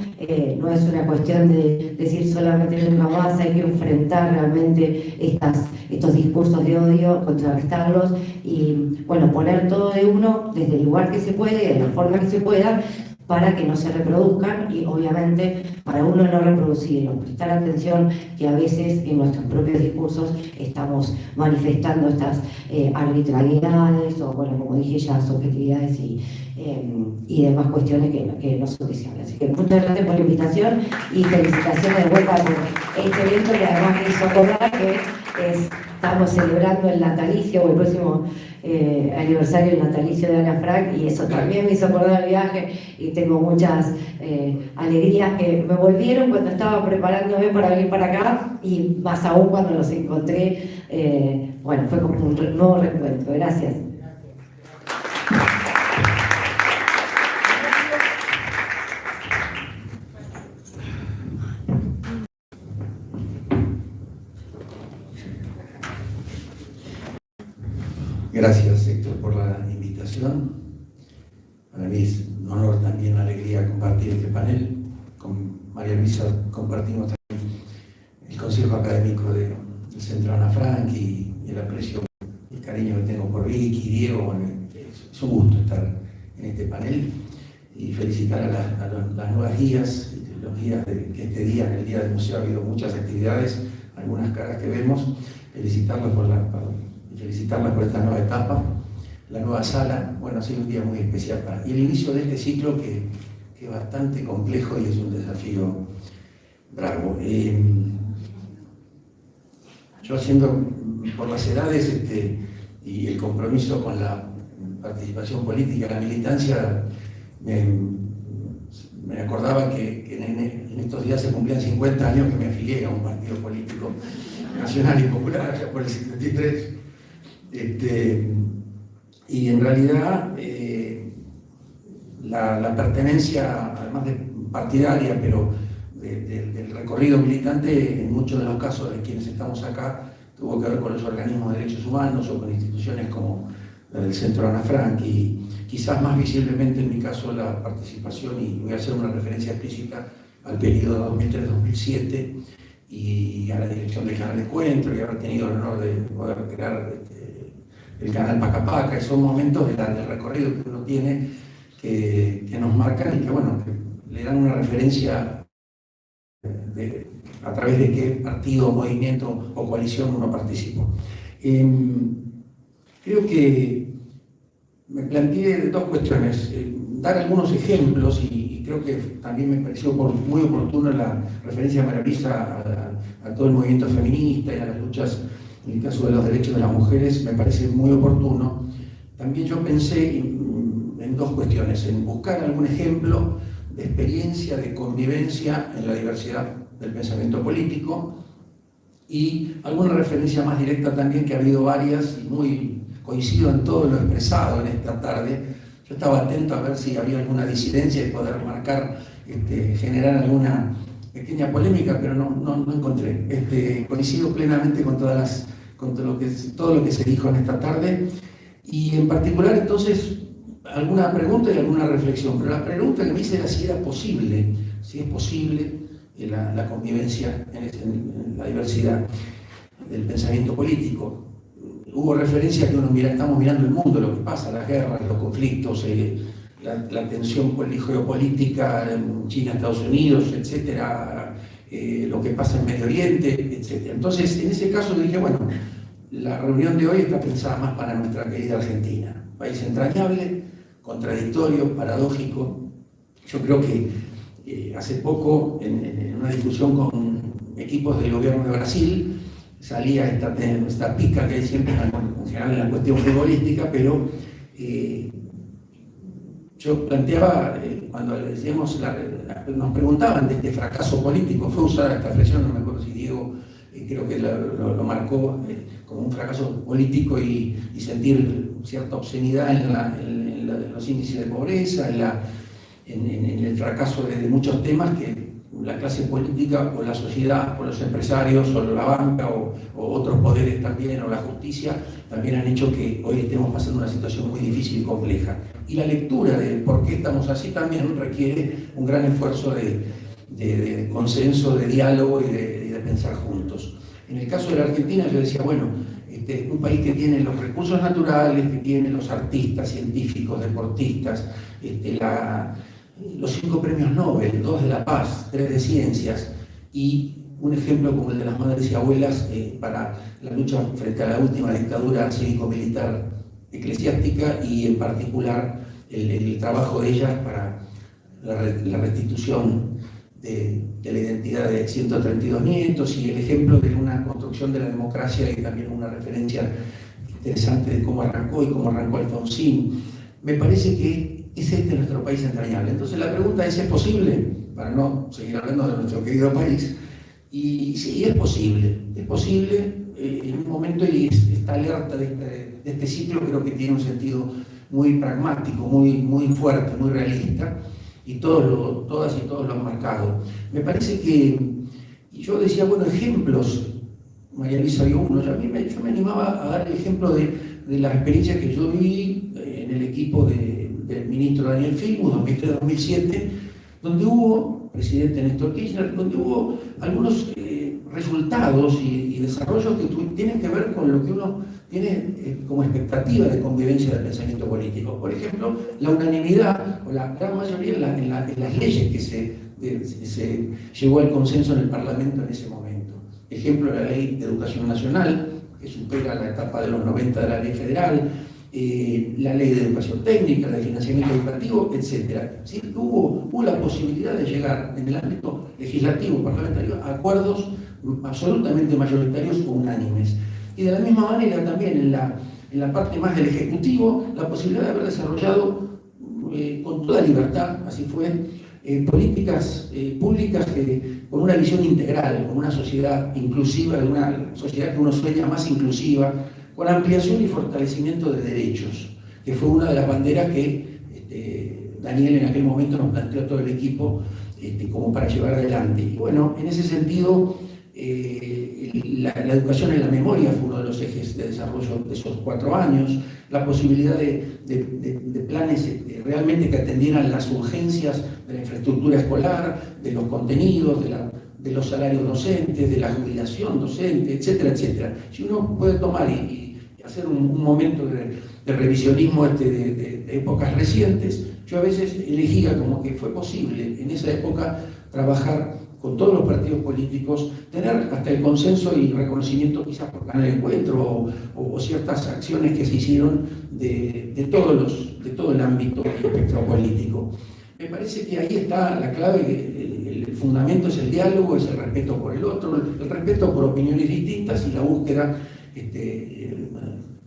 No es una cuestión de decir solamente nunca más, hay que enfrentar realmente estos discursos de odio, contrarrestarlos y bueno, poner todo de uno desde el lugar que se puede y de la forma que se pueda, para que no se reproduzcan, y obviamente para uno no reproducirlo, prestar atención que a veces en nuestros propios discursos estamos manifestando estas arbitrariedades, o bueno, como dije ya, subjetividades y demás cuestiones que no son deseables. Así que muchas gracias por la invitación y felicitaciones de vuelta por este evento, que además me hizo acordar que estamos celebrando el natalicio, o el próximo aniversario natalicio de Ana Frank, y eso también me hizo acordar el viaje, y tengo muchas alegrías que me volvieron cuando estaba preparándome para venir para acá, y más aún cuando los encontré. Bueno, fue como un nuevo reencuentro. Gracias. Gracias, Héctor, por la invitación. Para mí es un honor, también, alegría compartir este panel. Con María Luisa compartimos también el consejo académico del Centro Ana Frank y el aprecio y el cariño que tengo por Vicky, Diego. Bueno, es un gusto estar en este panel y felicitar a las nuevas guías, los guías que este día, en el Día del Museo, ha habido muchas actividades, algunas caras que vemos. Felicitarlas por esta nueva etapa, la nueva sala. Bueno, ha sido un día muy especial y el inicio de este ciclo que es bastante complejo y es un desafío bravo. Yo, haciendo por las edades y el compromiso con la participación política, la militancia, me acordaba que en estos días se cumplían 50 años que me afilié a un partido político nacional y popular, allá por el 73. Y en realidad la pertenencia, además de partidaria, pero del recorrido militante, en muchos de los casos de quienes estamos acá, tuvo que ver con los organismos de derechos humanos o con instituciones como la del Centro Ana Frank, y quizás más visiblemente en mi caso la participación, y voy a hacer una referencia explícita al periodo 2003-2007 y a la dirección del canal Encuentro, y haber tenido el honor de poder crear el canal Paca Paca. Son momentos del recorrido que uno tiene que nos marcan y que, bueno, que le dan una referencia a través de qué partido, movimiento o coalición uno participó. Creo que me planteé dos cuestiones, dar algunos ejemplos, y creo que también me pareció muy oportuna la referencia de María Luisa a todo el movimiento feminista y a las luchas en el caso de los derechos de las mujeres. Me parece muy oportuno. También yo pensé en dos cuestiones: en buscar algún ejemplo de experiencia, de convivencia en la diversidad del pensamiento político, y alguna referencia más directa también, que ha habido varias, y coincido en todo lo expresado en esta tarde. Yo estaba atento a ver si había alguna disidencia y poder marcar, generar alguna pequeña polémica, pero no encontré. Coincido plenamente con todo lo que se dijo en esta tarde, y en particular entonces alguna pregunta y alguna reflexión. Pero la pregunta que me hice era si es posible la convivencia en la diversidad del pensamiento político. Hubo referencia que estamos mirando el mundo, lo que pasa, las guerras, los conflictos, la tensión geopolítica en China, Estados Unidos, etcétera, lo que pasa en Medio Oriente, etcétera. Entonces, en ese caso dije, bueno, la reunión de hoy está pensada más para nuestra querida Argentina, país entrañable, contradictorio, paradójico. Yo creo que hace poco, en una discusión con equipos del gobierno de Brasil, salía esta pica que hay siempre en general en la cuestión futbolística, pero yo planteaba, cuando le decíamos, nos preguntaban de este fracaso político, fue usada esta expresión, no me acuerdo si Diego creo que lo marcó como un fracaso político, y sentir cierta obscenidad en los índices de pobreza, en el fracaso de muchos temas que la clase política o la sociedad o los empresarios o la banca o otros poderes también, o la justicia, también han hecho que hoy estemos pasando una situación muy difícil y compleja. Y la lectura de por qué estamos así también requiere un gran esfuerzo de consenso, de diálogo y de pensar juntos. En el caso de la Argentina, yo decía, bueno, un país que tiene los recursos naturales, que tiene los artistas, científicos, deportistas, los 5 premios Nobel, 2 de la paz, 3 de ciencias, y un ejemplo como el de las madres y abuelas para la lucha frente a la última dictadura cívico-militar eclesiástica, y en particular el trabajo de ellas para la restitución de la identidad de 132 nietos, y el ejemplo de una construcción de la democracia, y también una referencia interesante de cómo arrancó y cómo arrancó Alfonsín. Me parece que es este nuestro país entrañable. Entonces la pregunta es posible? Para no seguir hablando de nuestro querido país. Y sí, es posible en un momento, y esta alerta de este ciclo creo que tiene un sentido muy pragmático, muy fuerte, muy realista, y todas y todos lo han marcado. Me parece que, y yo decía, bueno, ejemplos, María Luisa dio uno, yo me animaba a dar el ejemplo de la experiencia que yo viví en el equipo del ministro Daniel Filmus, 2003-2007, donde hubo, presidente Néstor Kirchner, donde hubo algunos resultados y desarrollos que tienen que ver con lo que uno tiene como expectativa de convivencia del pensamiento político. Por ejemplo, la unanimidad o la gran mayoría en las leyes que se llegó al consenso en el Parlamento en ese momento. Ejemplo, la Ley de Educación Nacional, que supera la etapa de los 90 de la Ley Federal, la Ley de Educación Técnica, la de Financiamiento Educativo, etc. ¿Sí? Hubo la posibilidad de llegar en el ámbito legislativo, parlamentario, a acuerdos absolutamente mayoritarios o unánimes. Y de la misma manera también en la parte más del Ejecutivo, la posibilidad de haber desarrollado con toda libertad, así fue, políticas públicas con una visión integral, con una sociedad inclusiva, de una sociedad que uno sueña más inclusiva, con ampliación y fortalecimiento de derechos, que fue una de las banderas que Daniel en aquel momento nos planteó a todo el equipo como para llevar adelante. Y bueno, en ese sentido, la educación en la memoria fue uno de los ejes de desarrollo de esos 4 años, la posibilidad de planes realmente que atendieran las urgencias de la infraestructura escolar, de los contenidos, de los salarios docentes, de la jubilación docente, etcétera, etcétera. Si uno puede tomar y hacer un momento de revisionismo de épocas recientes, yo a veces elegía como que fue posible en esa época trabajar con todos los partidos políticos, tener hasta el consenso y reconocimiento quizás por Canal Encuentro o ciertas acciones que se hicieron de todo el ámbito y espectro político. Me parece que ahí está la clave, el fundamento es el diálogo, es el respeto por el otro, el respeto por opiniones distintas y la búsqueda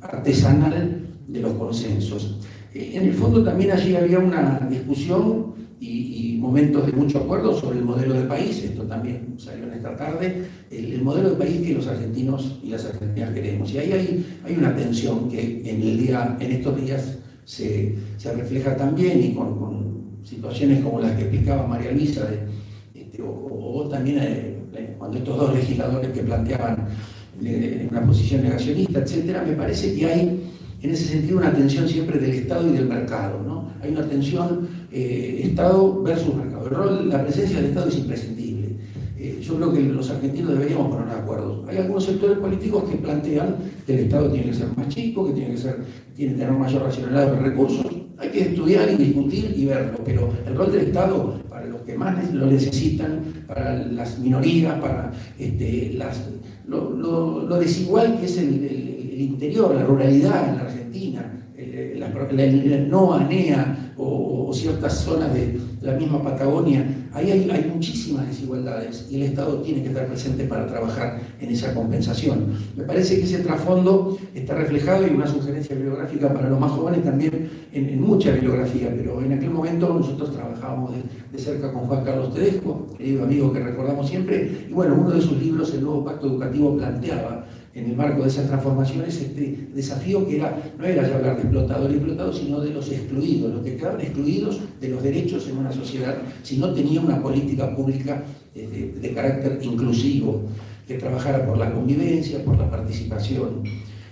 artesanal de los consensos. En el fondo también allí había una discusión y momentos de mucho acuerdo sobre el modelo de país, esto también salió en esta tarde, el modelo de país que los argentinos y las argentinas queremos. Y ahí hay una tensión que en estos días se refleja también, y con situaciones como las que explicaba María Luisa, o también cuando estos dos legisladores que planteaban una posición negacionista, etcétera. Me parece que hay en ese sentido una tensión siempre del Estado y del mercado, ¿no? Hay una tensión Estado versus mercado. La presencia del Estado es imprescindible. Yo creo que los argentinos deberíamos poner de acuerdo. Hay algunos sectores políticos que plantean que el Estado tiene que ser más chico, que tiene que tener mayor racionalidad de recursos. Hay que estudiar y discutir y verlo, pero el rol del Estado para los que más lo necesitan, para las minorías, para lo desigual que es el interior, la ruralidad en la Argentina, el NOA, NEA o ciertas zonas de la misma Patagonia, ahí hay muchísimas desigualdades y el Estado tiene que estar presente para trabajar en esa compensación. Me parece que ese trasfondo está reflejado, y una sugerencia bibliográfica para los más jóvenes también en mucha bibliografía, pero en aquel momento nosotros trabajábamos de cerca con Juan Carlos Tedesco, querido amigo que recordamos siempre, y bueno, uno de sus libros, El Nuevo Pacto Educativo, planteaba en el marco de esas transformaciones este desafío que no era ya hablar de explotador y explotado, sino de los excluidos, los que quedaban excluidos de los derechos en una sociedad si no tenía una política pública de carácter inclusivo, que trabajara por la convivencia, por la participación,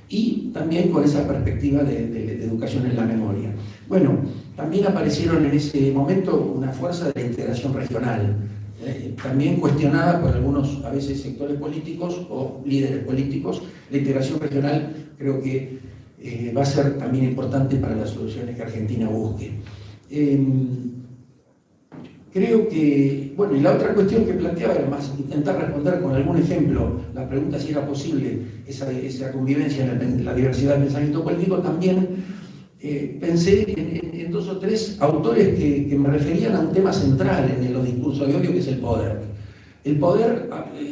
y también con esa perspectiva de educación en la memoria. Bueno, también aparecieron en ese momento una fuerza de la integración regional, también cuestionada por algunos, a veces, sectores políticos o líderes políticos. La integración regional creo que va a ser también importante para las soluciones que Argentina busque. Creo que, bueno, y la otra cuestión que planteaba era más intentar responder con algún ejemplo, la pregunta si era posible esa convivencia en la diversidad del pensamiento político. También pensé en 2 o 3 autores que me referían a un tema central en los discursos de odio, que es el poder. El poder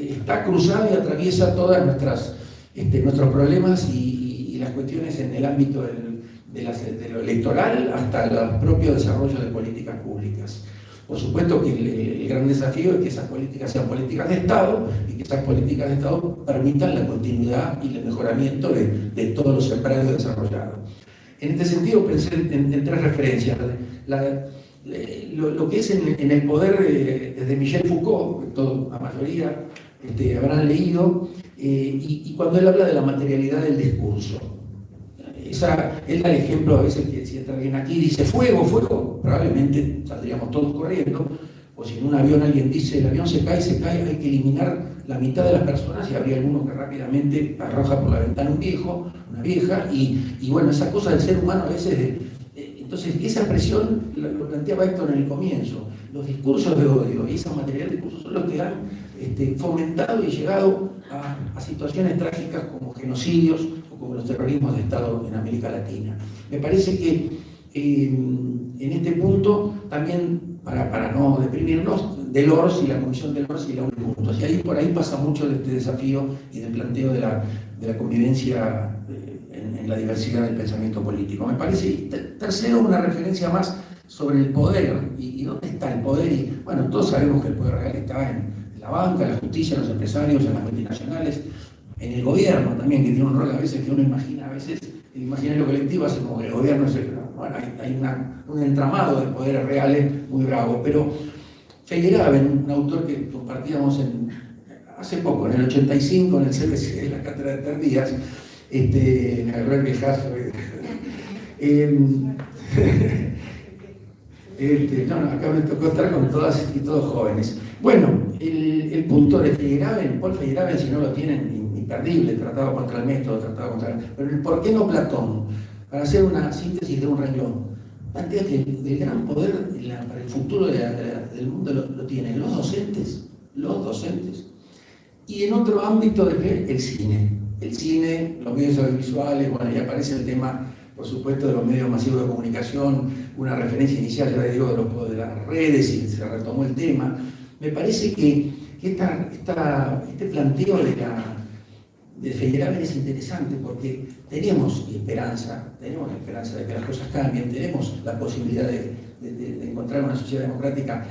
está cruzado y atraviesa todas nuestros problemas y las cuestiones en el ámbito de lo electoral hasta el propio desarrollo de políticas públicas. Por supuesto que el gran desafío es que esas políticas sean políticas de Estado y que esas políticas de Estado permitan la continuidad y el mejoramiento de todos los empresarios desarrollados. En este sentido pensé en tres referencias. Lo que es en el poder desde Michel Foucault, que la mayoría habrán leído, y cuando él habla de la materialidad del discurso. Él da el ejemplo a veces que si entra alguien aquí y dice fuego, fuego, probablemente saldríamos todos corriendo, o si en un avión alguien dice el avión se cae, hay que eliminar la mitad de las personas y habría alguno que rápidamente arroja por la ventana un viejo, una vieja, y bueno, esa cosa del ser humano a veces... Entonces, esa presión lo planteaba Héctor en el comienzo. Los discursos de odio y esa material de discursos son los que han fomentado y llegado a situaciones trágicas como genocidios o como los terrorismos de Estado en América Latina. Me parece que en este punto, también para no deprimirnos, Delors y la Comisión Delors y la ONU juntos. Y por ahí pasa mucho de este desafío y del planteo de la convivencia en la diversidad del pensamiento político. Me parece, tercero, una referencia más sobre el poder y dónde está el poder. Y bueno, todos sabemos que el poder real está en la banca, en la justicia, en los empresarios, en las multinacionales, en el gobierno también, que tiene un rol a veces que uno imagina, a veces el imaginario colectivo hace como que el gobierno es bueno, hay un entramado de poderes reales muy bravo. Pero Feyerabend, un autor que compartíamos hace poco, en el 85, en el CBC, en la cátedra de Tardías, me agarró el viejazo. Acá me tocó estar con todas y todos jóvenes. Bueno, el punto de Feyerabend, Paul Feyerabend, si no lo tienen, imperdible, Tratado contra el método, pero el por qué no Platón, para hacer una síntesis de un renglón, plantea que el gran poder para el futuro del mundo lo tienen los docentes, y en otro ámbito el cine, los medios audiovisuales, bueno, y aparece el tema, por supuesto, de los medios masivos de comunicación, una referencia inicial, ya digo, de las redes, y se retomó el tema. Me parece que este planteo de Feyerabend es interesante porque tenemos esperanza de que las cosas cambien, tenemos la posibilidad de encontrar una sociedad democrática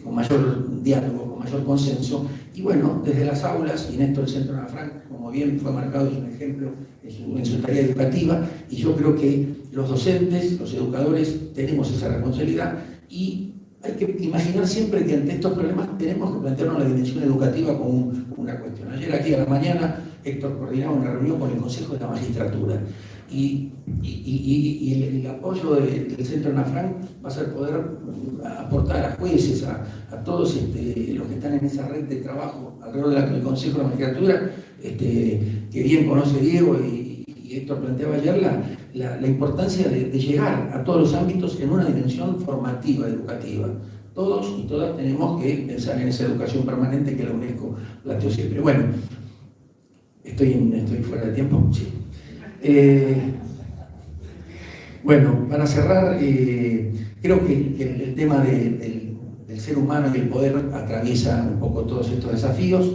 con mayor diálogo, con mayor consenso, y bueno, desde las aulas, y en esto el Centro Ana Frank, como bien fue marcado, es un ejemplo en su tarea educativa, y yo creo que los docentes, los educadores, tenemos esa responsabilidad, y hay que imaginar siempre que ante estos problemas tenemos que plantearnos la dimensión educativa como una cuestión. Ayer aquí a la mañana Héctor coordinaba una reunión con el Consejo de la Magistratura y el apoyo del Centro Ana Frank va a ser poder aportar a jueces, a todos los que están en esa red de trabajo alrededor del Consejo de la Magistratura, que bien conoce Diego y Héctor planteaba ayer, la importancia de llegar a todos los ámbitos en una dimensión formativa, educativa. Todos y todas tenemos que pensar en esa educación permanente que la UNESCO planteó siempre. Bueno, ¿estoy fuera de tiempo? Sí. Bueno, para cerrar, creo que el tema del ser humano y el poder atraviesa un poco todos estos desafíos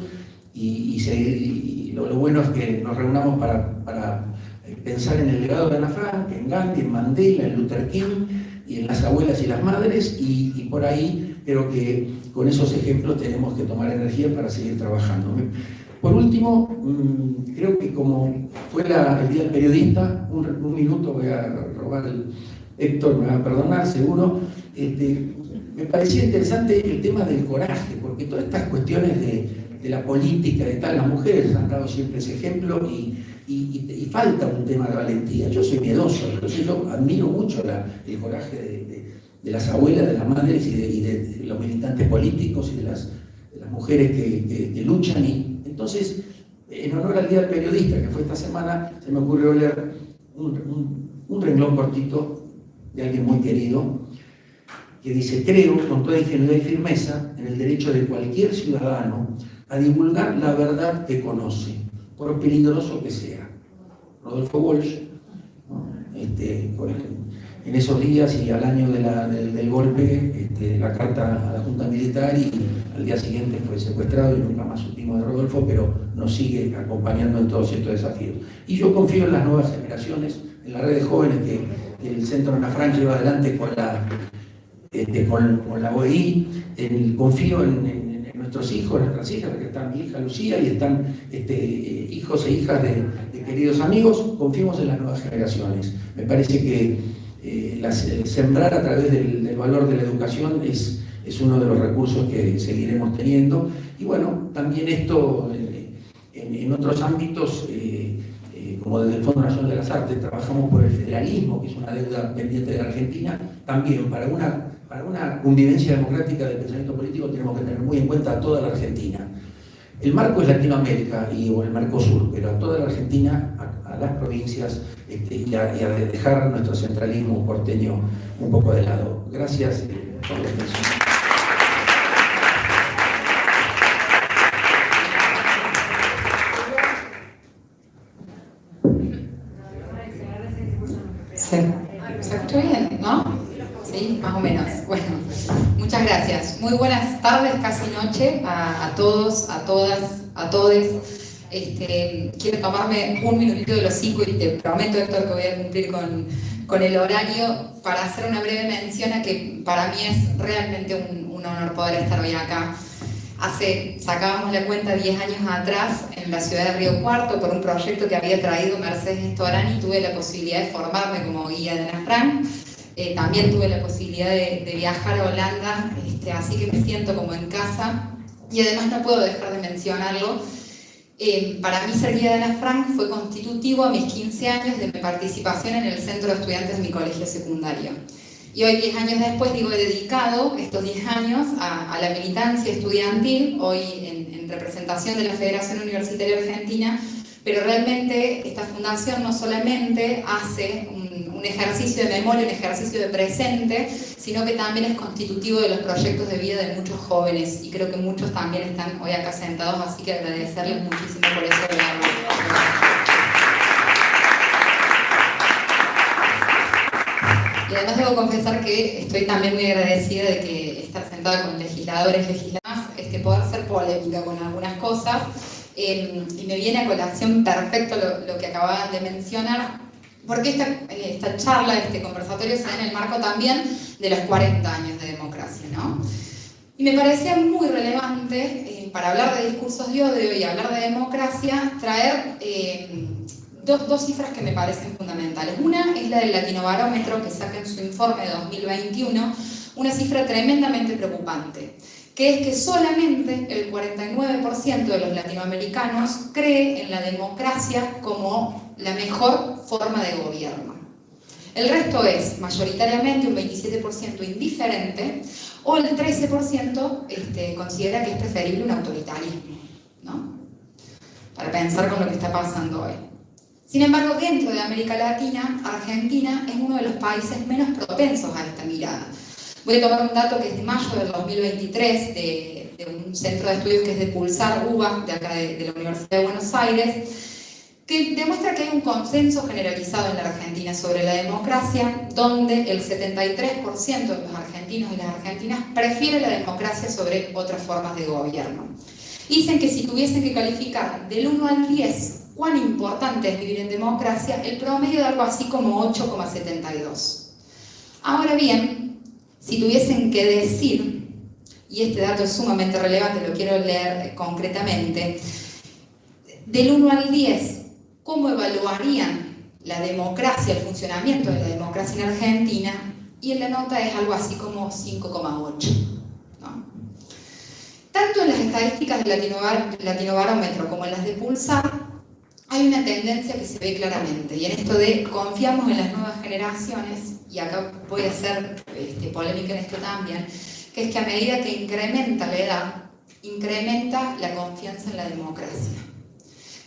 y lo bueno es que nos reunamos para pensar en el legado de Ana Frank, en Gandhi, en Mandela, en Luther King y en las abuelas y las madres, y por ahí creo que con esos ejemplos tenemos que tomar energía para seguir trabajando. Por último, creo que como fue el Día del Periodista, un minuto voy a robar, Héctor me va a perdonar seguro, me parecía interesante el tema del coraje, porque todas estas cuestiones de la política, de tal, las mujeres han dado siempre ese ejemplo y falta un tema de valentía. Yo soy miedoso, entonces yo admiro mucho el coraje de las abuelas, de las madres y de los militantes políticos y de las mujeres que luchan. Y entonces, en honor al Día del Periodista, que fue esta semana, se me ocurrió leer un renglón cortito de alguien muy querido, que dice: creo con toda ingenuidad y firmeza en el derecho de cualquier ciudadano a divulgar la verdad que conoce, por peligroso que sea. Rodolfo Walsh, ¿no? en esos días y al año del golpe la carta a la Junta Militar, y al día siguiente fue secuestrado y nunca más supimos de Rodolfo, pero nos sigue acompañando en todos estos desafíos. Y yo confío en las nuevas generaciones, en la red de jóvenes que el Centro Ana Frank lleva adelante con la OEI, confío en nuestros hijos, nuestras hijas, que están mi hija Lucía y están hijos e hijas de queridos amigos. Confiemos en las nuevas generaciones. Me parece que sembrar a través del valor de la educación es uno de los recursos que seguiremos teniendo. Y bueno, también esto en otros ámbitos, como desde el Fondo Nacional de las Artes, trabajamos por el federalismo, que es una deuda pendiente de la Argentina. También para una convivencia democrática del pensamiento político tenemos que tener muy en cuenta a toda la Argentina. El marco es Latinoamérica o el Mercosur, pero a toda la Argentina, a las provincias, y a dejar nuestro centralismo porteño un poco de lado. Gracias por la atención. ¿Se escucha bien, no? Sí, más o menos. Bueno, muchas gracias. Muy buenas tardes, casi noche, a todos, a todas, a todes. Quiero tomarme un minutito de los 5 y te prometo, Héctor, que voy a cumplir con el horario para hacer una breve mención a que para mí es realmente un honor poder estar hoy acá. Sacábamos la cuenta 10 años atrás en la ciudad de Río Cuarto por un proyecto que había traído Mercedes Storani y tuve la posibilidad de formarme como guía de Ana Frank. También tuve la posibilidad de viajar a Holanda, así que me siento como en casa. Y además no puedo dejar de mencionarlo. Para mí ser guía de Ana Frank fue constitutivo a mis 15 años de mi participación en el centro de estudiantes de mi colegio secundario. Y hoy, 10 años después, he dedicado estos 10 años a la militancia estudiantil, hoy en representación de la Federación Universitaria Argentina, pero realmente esta fundación no solamente hace un ejercicio de memoria, un ejercicio de presente, sino que también es constitutivo de los proyectos de vida de muchos jóvenes, y creo que muchos también están hoy acá sentados, así que agradecerles muchísimo por eso. Y además debo confesar que estoy también muy agradecida de que estar sentada con legisladores, poder ser polémica con algunas cosas, y me viene a colación perfecto lo que acababan de mencionar, porque esta charla, este conversatorio se da en el marco también de los 40 años de democracia, ¿no? Y me parecía muy relevante, para hablar de discursos de odio y hablar de democracia, traer dos cifras que me parecen fundamentales. Una es la del Latinobarómetro, que saca en su informe de 2021 una cifra tremendamente preocupante, que es que solamente el 49% de los latinoamericanos cree en la democracia como la mejor forma de gobierno. El resto es mayoritariamente un 27% indiferente, o el 13% considera que es preferible un autoritarismo, ¿no? Para pensar con lo que está pasando hoy. Sin embargo, dentro de América Latina, Argentina es uno de los países menos propensos a esta mirada. Voy a tomar un dato que es de mayo del 2023, de un centro de estudios que es de Pulsar, UBA, de acá de la Universidad de Buenos Aires, que demuestra que hay un consenso generalizado en la Argentina sobre la democracia, donde el 73% de los argentinos y las argentinas prefiere la democracia sobre otras formas de gobierno. Dicen que si tuviesen que calificar del 1 al 10 cuán importante es vivir en democracia, el promedio de algo así como 8,72. Ahora bien, si tuviesen que decir, y este dato es sumamente relevante, lo quiero leer concretamente, del 1 al 10, ¿cómo evaluarían la democracia, el funcionamiento de la democracia en Argentina? Y en la nota es algo así como 5,8. ¿no? Tanto en las estadísticas del Latinobarómetro como en las de Pulsar, hay una tendencia que se ve claramente, y en esto de confiamos en las nuevas generaciones, y acá voy a hacer polémica en esto también, que es que a medida que incrementa la edad, incrementa la confianza en la democracia.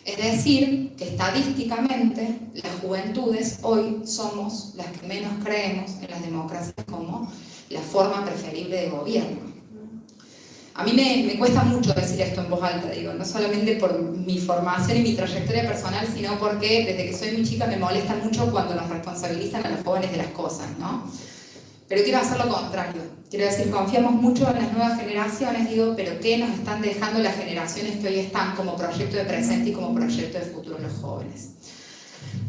Es decir, que estadísticamente las juventudes hoy somos las que menos creemos en las democracias como la forma preferible de gobierno. A mí me cuesta mucho decir esto en voz alta, digo, no solamente por mi formación y mi trayectoria personal, sino porque desde que soy muy chica me molesta mucho cuando nos responsabilizan a los jóvenes de las cosas, ¿no? Pero quiero hacer lo contrario. Quiero decir, confiamos mucho en las nuevas generaciones, digo, pero ¿qué nos están dejando las generaciones que hoy están como proyecto de presente y como proyecto de futuro los jóvenes?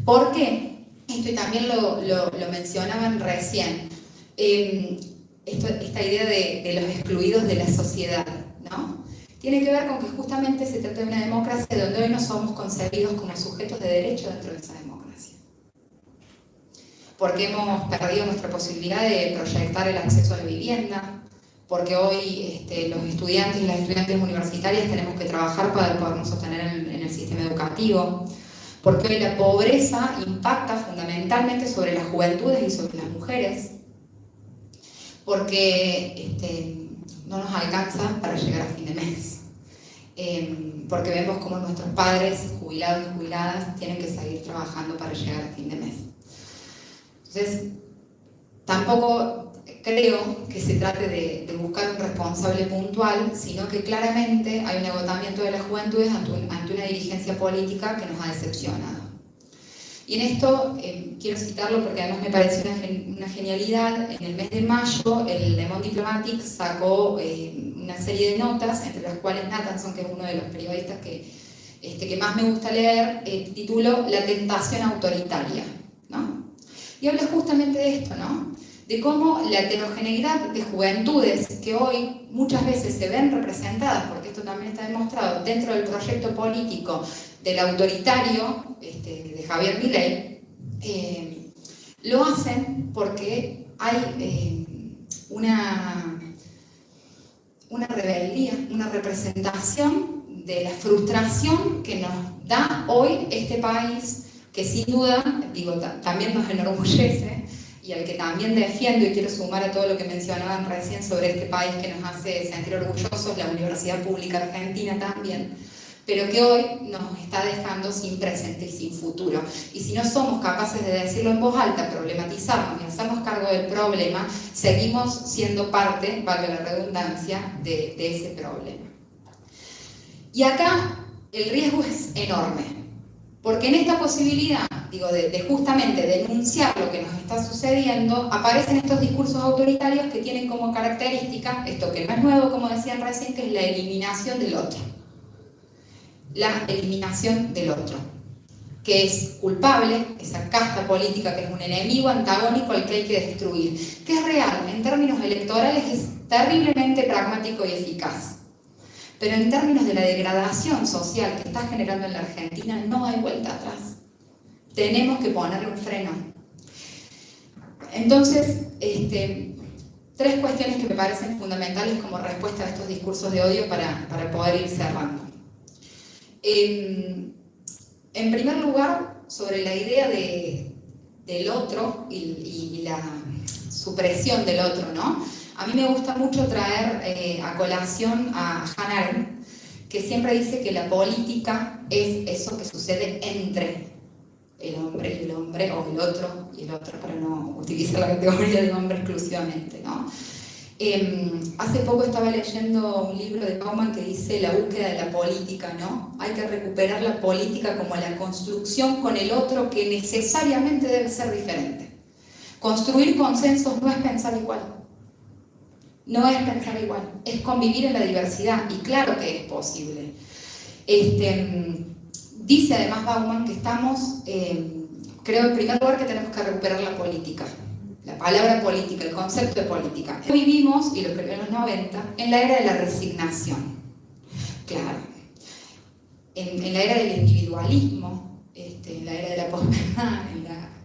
¿Por qué? Esto y también lo mencionaban recién. Esta idea de los excluidos de la sociedad, ¿no? Tiene que ver con que justamente se trata de una democracia donde hoy no somos concebidos como sujetos de derecho dentro de esa democracia. Porque hemos perdido nuestra posibilidad de proyectar el acceso a la vivienda, porque hoy los estudiantes y las estudiantes universitarias tenemos que trabajar para podernos sostener en el sistema educativo, porque hoy la pobreza impacta fundamentalmente sobre las juventudes y sobre las mujeres, porque no nos alcanza para llegar a fin de mes, porque vemos como nuestros padres, jubilados y jubiladas, tienen que seguir trabajando para llegar a fin de mes. Entonces, tampoco creo que se trate de buscar un responsable puntual, sino que claramente hay un agotamiento de las juventudes ante una dirigencia política que nos ha decepcionado. Y en esto quiero citarlo porque además me pareció una genialidad. En el mes de mayo, el Le Monde Diplomatique sacó una serie de notas, entre las cuales Nathanson, que es uno de los periodistas que más me gusta leer, tituló La tentación autoritaria, ¿no? Y habla justamente de esto, ¿no? De cómo la heterogeneidad de juventudes que hoy muchas veces se ven representadas, porque esto también está demostrado dentro del proyecto político del autoritario de Javier Milei, lo hacen porque hay una rebeldía, una representación de la frustración que nos da hoy este país, que sin duda, digo, también nos enorgullece, y al que también defiendo y quiero sumar a todo lo que mencionaban recién sobre este país que nos hace sentir orgullosos, la Universidad Pública Argentina también, pero que hoy nos está dejando sin presente y sin futuro. Y si no somos capaces de decirlo en voz alta, problematizarnos y hacernos cargo del problema, seguimos siendo parte, valga la redundancia, de ese problema. Y acá el riesgo es enorme. Porque en esta posibilidad, digo, de justamente denunciar lo que nos está sucediendo, aparecen estos discursos autoritarios que tienen como característica, esto que no es nuevo, como decían recién, que es la eliminación del otro. La eliminación del otro, que es culpable, esa casta política que es un enemigo antagónico al que hay que destruir, que es real, en términos electorales es terriblemente pragmático y eficaz. Pero en términos de la degradación social que está generando en la Argentina, no hay vuelta atrás. Tenemos que ponerle un freno. Entonces, tres cuestiones que me parecen fundamentales como respuesta a estos discursos de odio para poder ir cerrando. En primer lugar, sobre la idea del otro y la supresión del otro, ¿no? A mí me gusta mucho traer a colación a Hannah Arendt, que siempre dice que la política es eso que sucede entre el hombre y el hombre, o el otro y el otro, para no utilizar la categoría de hombre exclusivamente, ¿no? Hace poco estaba leyendo un libro de Bauman que dice la búsqueda de la política, ¿no? Hay que recuperar la política como la construcción con el otro que necesariamente debe ser diferente. Construir consensos no es pensar igual. No es pensar igual, es convivir en la diversidad, y claro que es posible. Dice además Bauman que estamos, creo en primer lugar que tenemos que recuperar la política, la palabra política, el concepto de política. Vivimos, y lo escribió en los 90, en la era de la resignación, claro, en la era del individualismo, en la era de la posverdad,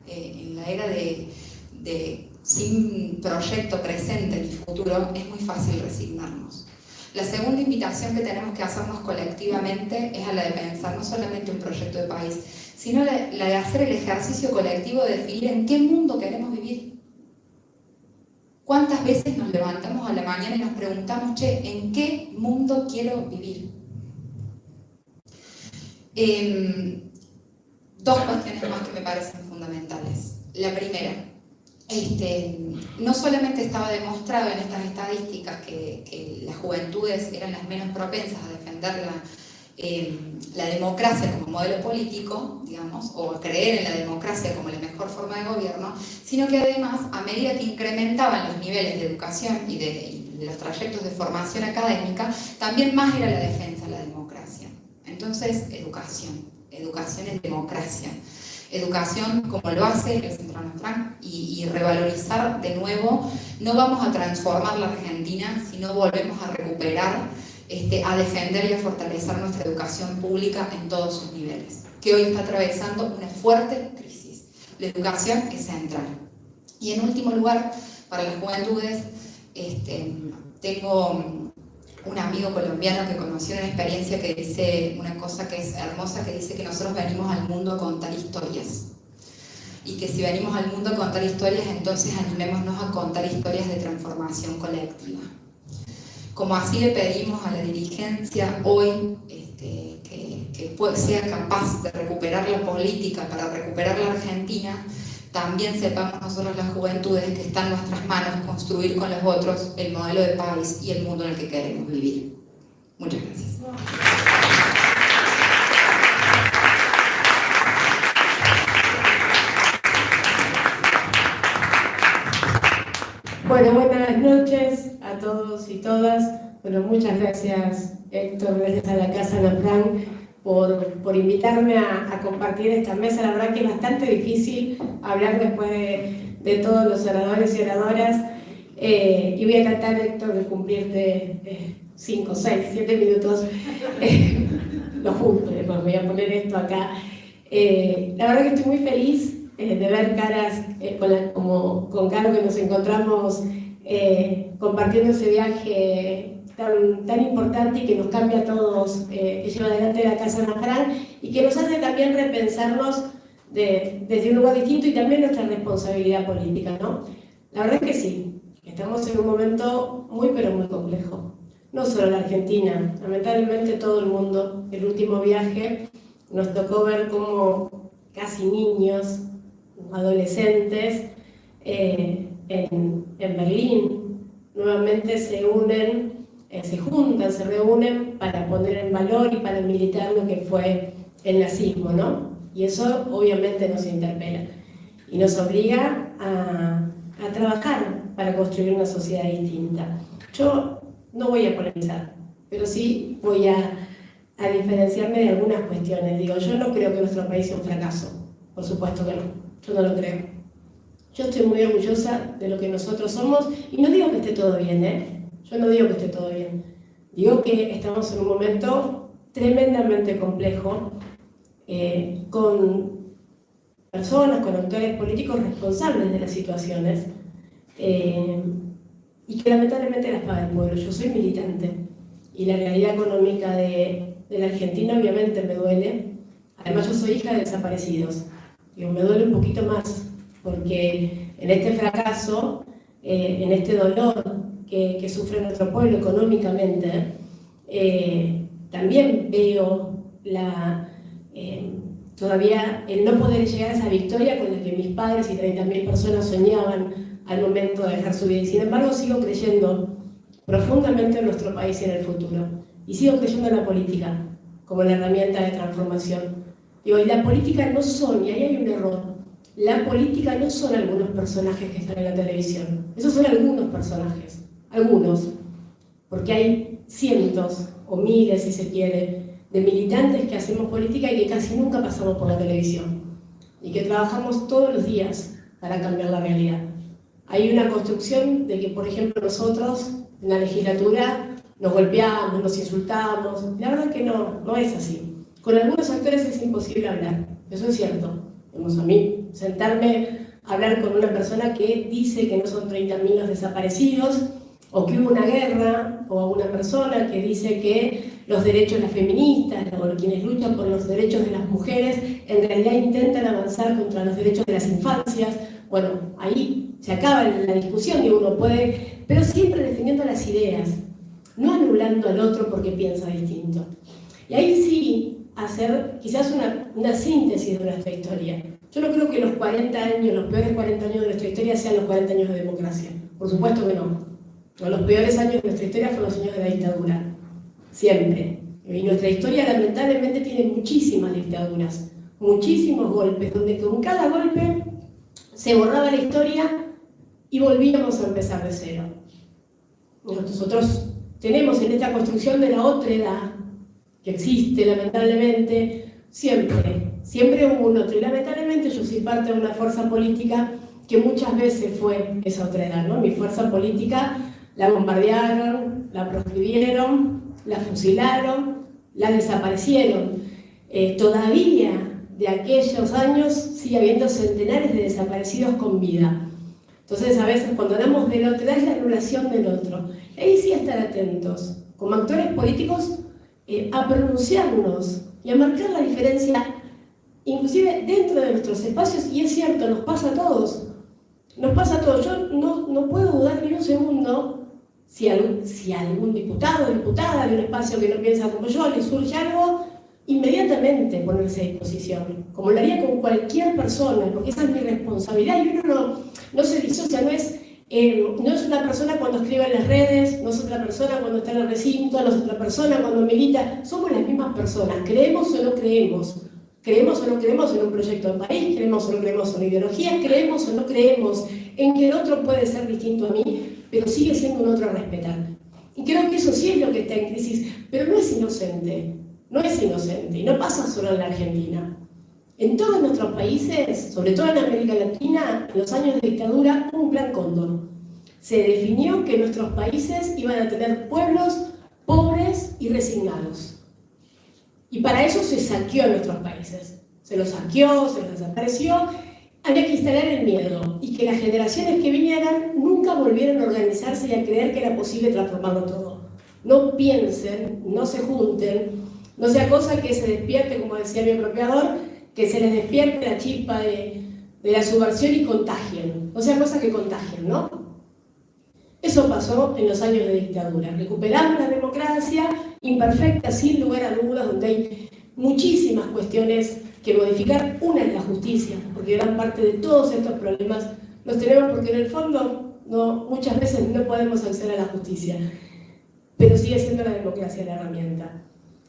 en la era de sin proyecto presente ni futuro, es muy fácil resignarnos. La segunda invitación que tenemos que hacernos colectivamente es a la de pensar no solamente un proyecto de país, sino la de hacer el ejercicio colectivo de definir en qué mundo queremos vivir. ¿Cuántas veces nos levantamos a la mañana y nos preguntamos, che, ¿en qué mundo quiero vivir? Dos cuestiones más que me parecen fundamentales. La primera, no solamente estaba demostrado en estas estadísticas que las juventudes eran las menos propensas a defender la democracia como modelo político, digamos, o a creer en la democracia como la mejor forma de gobierno, sino que además, a medida que incrementaban los niveles de educación y de los trayectos de formación académica, también más era la defensa de la democracia. Entonces, educación en democracia. Educación como lo hace el Centro Ana Frank y revalorizar de nuevo. No vamos a transformar la Argentina si no volvemos a recuperar, a defender y a fortalecer nuestra educación pública en todos sus niveles, que hoy está atravesando una fuerte crisis. La educación es central. Y en último lugar, para las juventudes, tengo un amigo colombiano que conoció una experiencia que dice una cosa que es hermosa, que dice que nosotros venimos al mundo a contar historias. Y que si venimos al mundo a contar historias, entonces animémonos a contar historias de transformación colectiva. Como así le pedimos a la dirigencia hoy que sea capaz de recuperar la política para recuperar la Argentina, también sepamos nosotros las juventudes que está en nuestras manos construir con los otros el modelo de país y el mundo en el que queremos vivir. Muchas gracias. Bueno, buenas noches a todos y todas. Bueno, muchas gracias, Héctor, gracias a la Casa Ana Frank por invitarme a compartir esta mesa. La verdad que es bastante difícil hablar después de todos los oradores y oradoras. Y voy a tratar, Héctor, de cumplirte 5, 6, 7 minutos. Lo junto, después voy a poner esto acá. La verdad que estoy muy feliz de ver caras con Caro, que nos encontramos compartiendo ese viaje tan importante y que nos cambia a todos, que lleva adelante la Casa Ana Frank y que nos hace también repensarnos desde un lugar distinto y también nuestra responsabilidad política, ¿no? La verdad es que sí, estamos en un momento muy pero muy complejo. No solo la Argentina, lamentablemente todo el mundo. El último viaje nos tocó ver cómo casi niños, adolescentes, en Berlín nuevamente se juntan, se reúnen para poner en valor y para militar lo que fue el nazismo, ¿no? Y eso obviamente nos interpela y nos obliga a trabajar para construir una sociedad distinta. Yo no voy a polemizar, pero sí voy a diferenciarme de algunas cuestiones. Digo, yo no creo que nuestro país sea un fracaso, por supuesto que no, yo no lo creo. Yo estoy muy orgullosa de lo que nosotros somos y no digo que esté todo bien, yo no digo que esté todo bien. Digo que estamos en un momento tremendamente complejo, con personas, con actores políticos responsables de las situaciones y que lamentablemente las paga el pueblo. Yo soy militante y la realidad económica de la Argentina obviamente me duele. Además yo soy hija de desaparecidos. Digo, me duele un poquito más porque en este fracaso, en este dolor que sufre nuestro pueblo económicamente, también veo todavía el no poder llegar a esa victoria con la que mis padres y 30.000 personas soñaban al momento de dejar su vida. Y sin embargo sigo creyendo profundamente en nuestro país y en el futuro. Y sigo creyendo en la política como la herramienta de transformación. Digo, y la política no son, y ahí hay un error, la política no son algunos personajes que están en la televisión. Esos son algunos personajes, algunos. Porque hay cientos, o miles si se quiere, de militantes que hacemos política y que casi nunca pasamos por la televisión. Y que trabajamos todos los días para cambiar la realidad. Hay una construcción de que, por ejemplo, nosotros en la legislatura nos golpeamos, nos insultamos. La verdad que no es así. Con algunos actores es imposible hablar, eso es cierto. A mí, sentarme a hablar con una persona que dice que no son 30.000 los desaparecidos, o que hubo una guerra, o a una persona que dice que los derechos de las feministas, o quienes luchan por los derechos de las mujeres, en realidad intentan avanzar contra los derechos de las infancias. Bueno, ahí se acaba la discusión y uno puede, pero siempre defendiendo las ideas, no anulando al otro porque piensa distinto. Y ahí sí hacer quizás una síntesis de nuestra historia. Yo no creo que los 40 años, los peores 40 años de nuestra historia sean los 40 años de democracia. Por supuesto que no. Los peores años de nuestra historia fueron los años de la dictadura. Siempre. Y nuestra historia lamentablemente tiene muchísimas dictaduras, muchísimos golpes, donde con cada golpe se borraba la historia y volvíamos a empezar de cero. Nosotros tenemos en esta construcción de la otredad, que existe lamentablemente, siempre hubo un otro. Y lamentablemente yo soy parte de una fuerza política que muchas veces fue esa otredad, ¿no? Mi fuerza política la bombardearon, la proscribieron, la fusilaron, la desaparecieron. Todavía de aquellos años sigue habiendo centenares de desaparecidos con vida. Entonces a veces cuando hablamos del otro, es la anulación del otro. Y ahí sí estar atentos, como actores políticos, a pronunciarnos y a marcar la diferencia, inclusive dentro de nuestros espacios, y es cierto, nos pasa a todos. Nos pasa a todos. Yo no puedo dudar ni un segundo si algún diputado o diputada de un espacio que no piensa como yo le surge algo, inmediatamente ponerse a disposición, como lo haría con cualquier persona, porque esa es mi responsabilidad y uno no se disocia, no es una persona cuando escribe en las redes, no es otra persona cuando está en el recinto, no es otra persona cuando milita, somos las mismas personas, creemos o no creemos en un proyecto de país, creemos o no creemos en una ideología, creemos o no creemos en que el otro puede ser distinto a mí, pero sigue siendo un otro a respetar. Y creo que eso sí es lo que está en crisis, pero no es inocente, y no pasa solo en la Argentina. En todos nuestros países, sobre todo en América Latina, en los años de dictadura, hubo un plan Cóndor. Se definió que nuestros países iban a tener pueblos pobres y resignados. Y para eso se saqueó a nuestros países. Se los saqueó, se los desapareció. Había que instalar el miedo y que las generaciones que vinieran nunca volvieran a organizarse y a creer que era posible transformarlo todo. No piensen, no se junten, no sea cosa que se despierte, como decía mi apropiador, que se les despierte la chispa de la subversión y contagien. No sea cosa que contagien, ¿no? Eso pasó en los años de dictadura. Recuperamos la democracia, imperfecta, sin lugar a dudas, donde hay muchísimas cuestiones que modificar. Una es la justicia, porque gran parte de todos estos problemas los tenemos porque en el fondo muchas veces no podemos acceder a la justicia, pero sigue siendo la democracia la herramienta.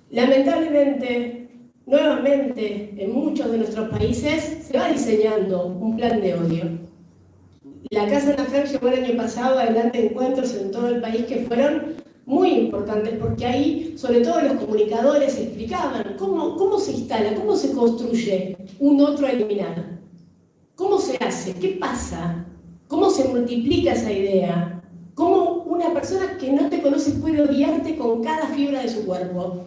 Lamentablemente, nuevamente, en muchos de nuestros países se va diseñando un plan de odio. La Casa Ana Frank llevó el año pasado adelante encuentros en todo el país que fueron muy importantes, porque ahí, sobre todo los comunicadores, explicaban cómo se instala, cómo se construye un otro a eliminar, cómo se hace, qué pasa, cómo se multiplica esa idea, cómo una persona que no te conoce puede odiarte con cada fibra de su cuerpo.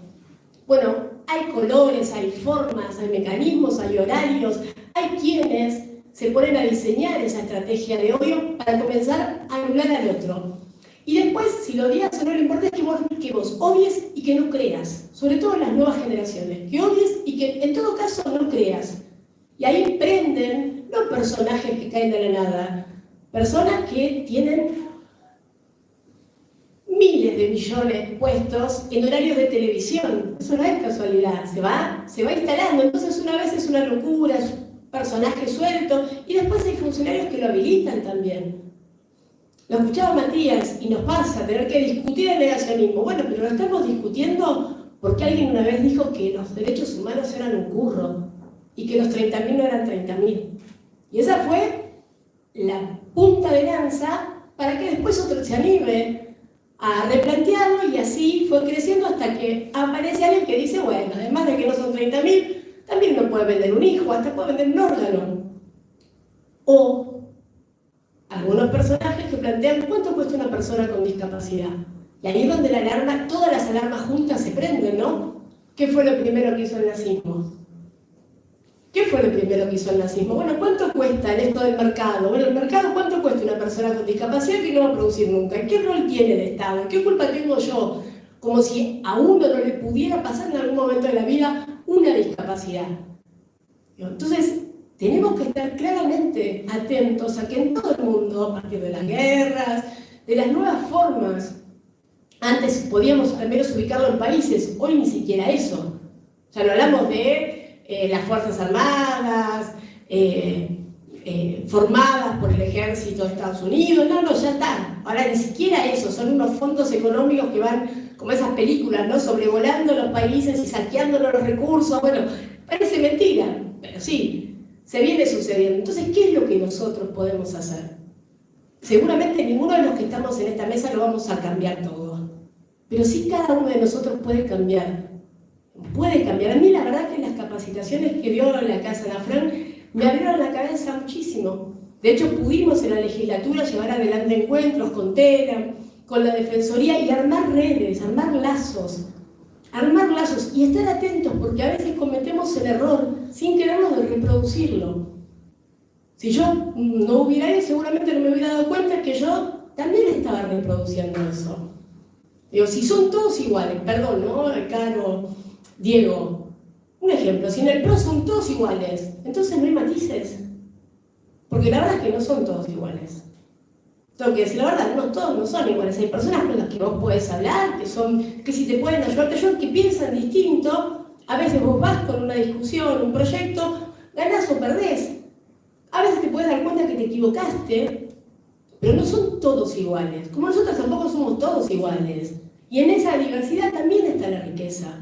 Bueno, hay colores, hay formas, hay mecanismos, hay horarios, hay quienes se ponen a diseñar esa estrategia de odio para comenzar a anular al otro. Y después, si lo odias o no, lo importante es que vos odies y que no creas, sobre todo en las nuevas generaciones, que odies y que en todo caso no creas. Y ahí prenden no personajes que caen de la nada, personas que tienen miles de millones puestos en horarios de televisión. Eso no es casualidad, se va instalando. Entonces una vez es una locura, es un personaje suelto, y después hay funcionarios que lo habilitan también. Lo escuchaba Matías y nos pasa tener que discutir el negacionismo. Bueno, pero lo estamos discutiendo porque alguien una vez dijo que los derechos humanos eran un curro y que los 30.000 no eran 30.000. Y esa fue la punta de lanza para que después otro se anime a replantearlo, y así fue creciendo hasta que aparece alguien que dice, bueno, además de que no son 30.000, también uno puede vender un hijo, hasta puede vender un órgano. O algunos personajes que plantean cuánto cuesta una persona con discapacidad. Y ahí es donde la alarma, todas las alarmas juntas se prenden, ¿no? ¿Qué fue lo primero que hizo el nazismo? ¿Qué fue lo primero que hizo el nazismo? Bueno, ¿cuánto cuesta en esto del mercado? Bueno, el mercado, ¿cuánto cuesta una persona con discapacidad que no va a producir nunca? ¿Qué rol tiene el Estado? ¿Qué culpa tengo yo? Como si a uno no le pudiera pasar en algún momento de la vida una discapacidad. Entonces, tenemos que estar claramente atentos a que en todo el mundo, a partir de las guerras, de las nuevas formas, antes podíamos al menos ubicarlo en países, hoy ni siquiera eso. Ya no hablamos de las Fuerzas Armadas, formadas por el ejército de Estados Unidos. No, ya está. Ahora ni siquiera eso, son unos fondos económicos que van, como esas películas, ¿no? Sobrevolando los países y saqueándonos los recursos. Bueno, parece mentira, pero sí, se viene sucediendo. Entonces, ¿qué es lo que nosotros podemos hacer? Seguramente ninguno de los que estamos en esta mesa lo vamos a cambiar todo, pero sí cada uno de nosotros puede cambiar. Puede cambiar. A mí la verdad que las capacitaciones que dio la Casa Ana Frank me abrieron la cabeza muchísimo. De hecho, pudimos en la legislatura llevar adelante encuentros con TELA, con la Defensoría y armar redes, armar lazos y estar atentos, porque a veces cometemos el error sin querernos de reproducirlo. Si yo no hubiera ido, seguramente no me hubiera dado cuenta que yo también estaba reproduciendo eso. Digo, si son todos iguales, perdón, ¿no? Caro, Diego, un ejemplo, si en el PRO son todos iguales, entonces no hay matices. Porque la verdad es que no son todos iguales. Tengo que decir la verdad, no, todos no son iguales. Hay personas con las que vos podés hablar, que si te pueden ayudar, que piensan distinto. A veces vos vas con una discusión, un proyecto, ganás o perdés. A veces te puedes dar cuenta que te equivocaste, pero no son todos iguales. Como nosotros tampoco somos todos iguales. Y en esa diversidad también está la riqueza.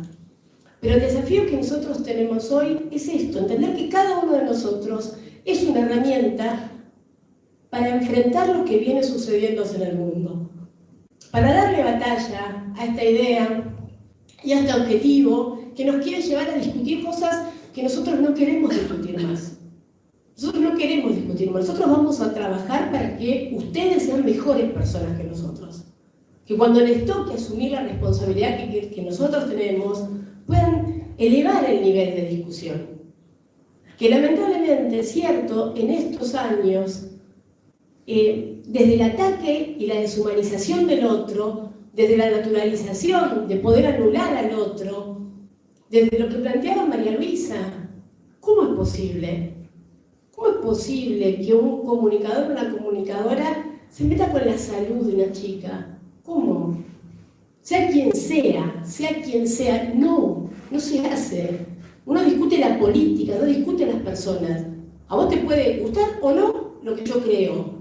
Pero el desafío que nosotros tenemos hoy es esto, entender que cada uno de nosotros es una herramienta para enfrentar lo que viene sucediendo en el mundo. Para darle batalla a esta idea y a este objetivo que nos quiere llevar a discutir cosas que nosotros no queremos discutir más. Nosotros no queremos discutir más, nosotros vamos a trabajar para que ustedes sean mejores personas que nosotros. Que cuando les toque asumir la responsabilidad que nosotros tenemos, puedan elevar el nivel de discusión. Que lamentablemente, es cierto, en estos años, desde el ataque y la deshumanización del otro, desde la naturalización de poder anular al otro, desde lo que planteaba María Luisa, ¿cómo es posible? ¿Cómo es posible que un comunicador o una comunicadora se meta con la salud de una chica? ¿Cómo? Sea quien sea, no se hace. Uno discute la política, no discute las personas. A vos te puede gustar o no lo que yo creo,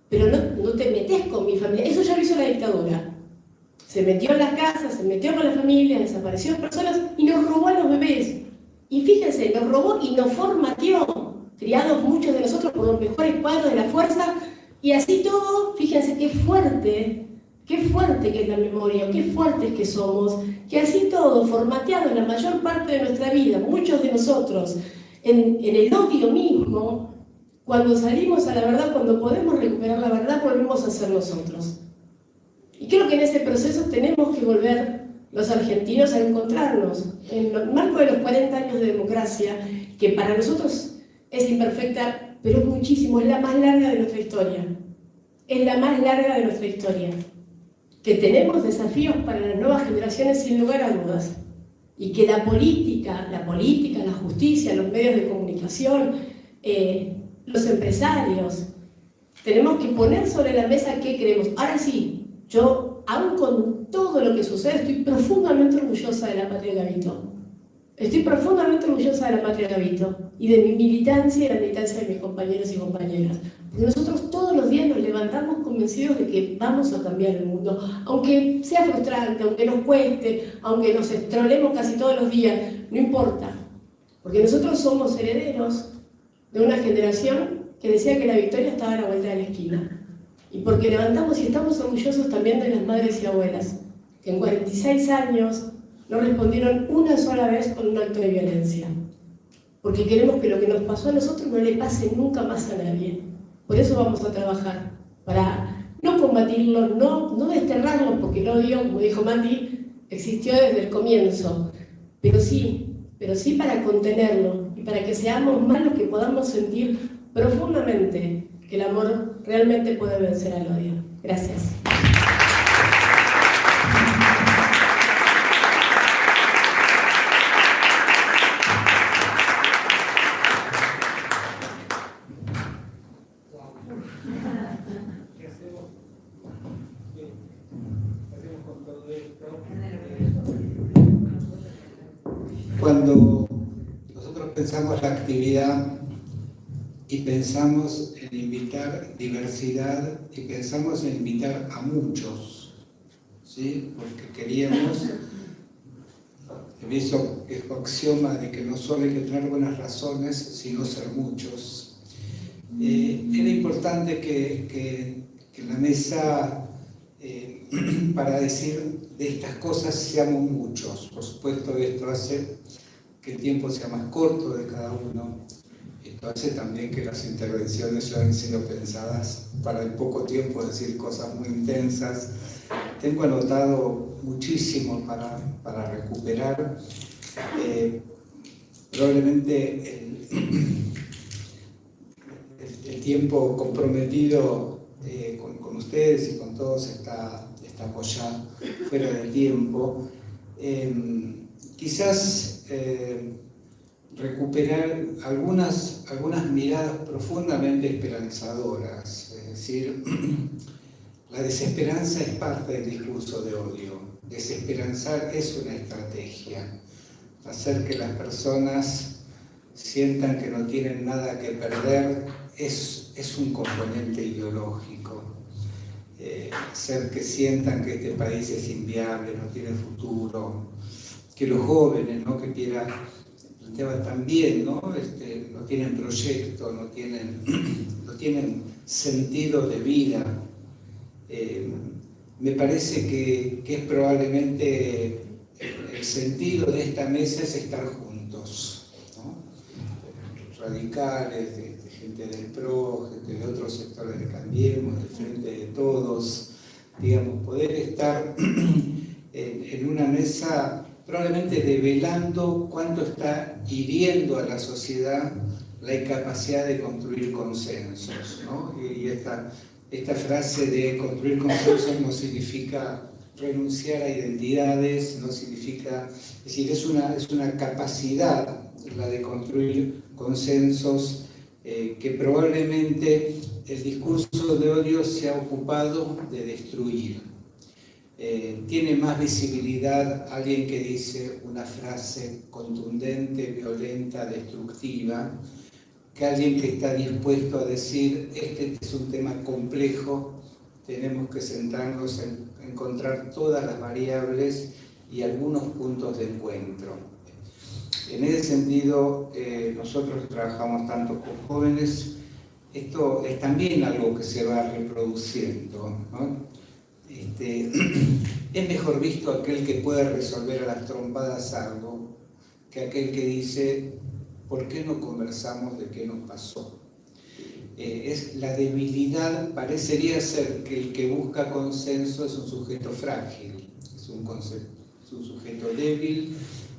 pero no te metés con mi familia. Eso ya lo hizo la dictadura. Se metió en las casas, se metió con la familia, desapareció personas y nos robó a los bebés. Y fíjense, nos robó y nos formateó, criados muchos de nosotros por los mejores cuadros de la fuerza, y así todo, fíjense qué fuerte que es la memoria, qué fuertes que somos, que así todo, formateado en la mayor parte de nuestra vida, muchos de nosotros, en el odio mismo, cuando salimos a la verdad, cuando podemos recuperar la verdad, volvemos a ser nosotros. Y creo que en ese proceso tenemos que volver los argentinos a encontrarnos en el marco de los 40 años de democracia, que para nosotros es imperfecta, pero es muchísimo, es la más larga de nuestra historia. Es la más larga de nuestra historia. Que tenemos desafíos para las nuevas generaciones sin lugar a dudas. Y que la política, la justicia, los medios de comunicación, los empresarios, tenemos que poner sobre la mesa qué queremos. Ahora sí, yo, aún con todo lo que sucede, estoy profundamente orgullosa de la Patria Gavito. Estoy profundamente orgullosa de la Patria Gavito y de mi militancia y de la militancia de mis compañeros y compañeras. Porque nosotros todos los días nos levantamos convencidos de que vamos a cambiar el mundo. Aunque sea frustrante, aunque nos cueste, aunque nos estrolemos casi todos los días, no importa. Porque nosotros somos herederos de una generación que decía que la victoria estaba a la vuelta de la esquina. Y porque levantamos y estamos orgullosos también de las madres y abuelas, que en 46 años no respondieron una sola vez con un acto de violencia. Porque queremos que lo que nos pasó a nosotros no le pase nunca más a nadie. Por eso vamos a trabajar, para no combatirlo, no desterrarlo, porque el odio, como dijo Mati, existió desde el comienzo, pero sí para contenerlo y para que seamos más los que podamos sentir profundamente que el amor realmente puede vencer al odio. Gracias. Cuando nosotros pensamos la actividad y pensamos en invitar diversidad y pensamos en invitar a muchos, ¿sí? Porque queríamos, en eso es axioma de que no solo hay que tener buenas razones, sino ser muchos. Era importante que en la mesa, para decir de estas cosas, seamos muchos. Por supuesto, esto hace que el tiempo sea más corto de cada uno. Esto hace también que las intervenciones ya han sido pensadas para en poco tiempo decir cosas muy intensas. Tengo anotado muchísimo para recuperar. Probablemente el tiempo comprometido con ustedes y con todos está apoyado fuera del tiempo. Quizás recuperar algunas miradas profundamente esperanzadoras, es decir, la desesperanza es parte del discurso de odio. Desesperanzar es una estrategia, hacer que las personas sientan que no tienen nada que perder es un componente ideológico. Hacer que sientan que este país es inviable, no tiene futuro, que los jóvenes, ¿no? que planteaba también, ¿no? No tienen proyecto, no tienen sentido de vida. Me parece que es probablemente el sentido de esta mesa es estar juntos, ¿no? Radicales, gente del PRO, gente de otros sectores de Cambiemos, del Frente de Todos, digamos, poder estar en una mesa probablemente develando cuánto está hiriendo a la sociedad la incapacidad de construir consensos, ¿no? Y esta frase de construir consensos no significa renunciar a identidades, no significa, es decir, es una capacidad la de construir consensos que probablemente el discurso de odio se ha ocupado de destruir. Tiene más visibilidad alguien que dice una frase contundente, violenta, destructiva, que alguien que está dispuesto a decir, este es un tema complejo, tenemos que centrarnos en encontrar todas las variables y algunos puntos de encuentro. En ese sentido, nosotros trabajamos tanto con jóvenes, esto es también algo que se va reproduciendo, ¿no? Es mejor visto aquel que puede resolver a las trompadas algo que aquel que dice, ¿por qué no conversamos de qué nos pasó? Es la debilidad, parecería ser que el que busca consenso es un sujeto frágil, es un sujeto débil,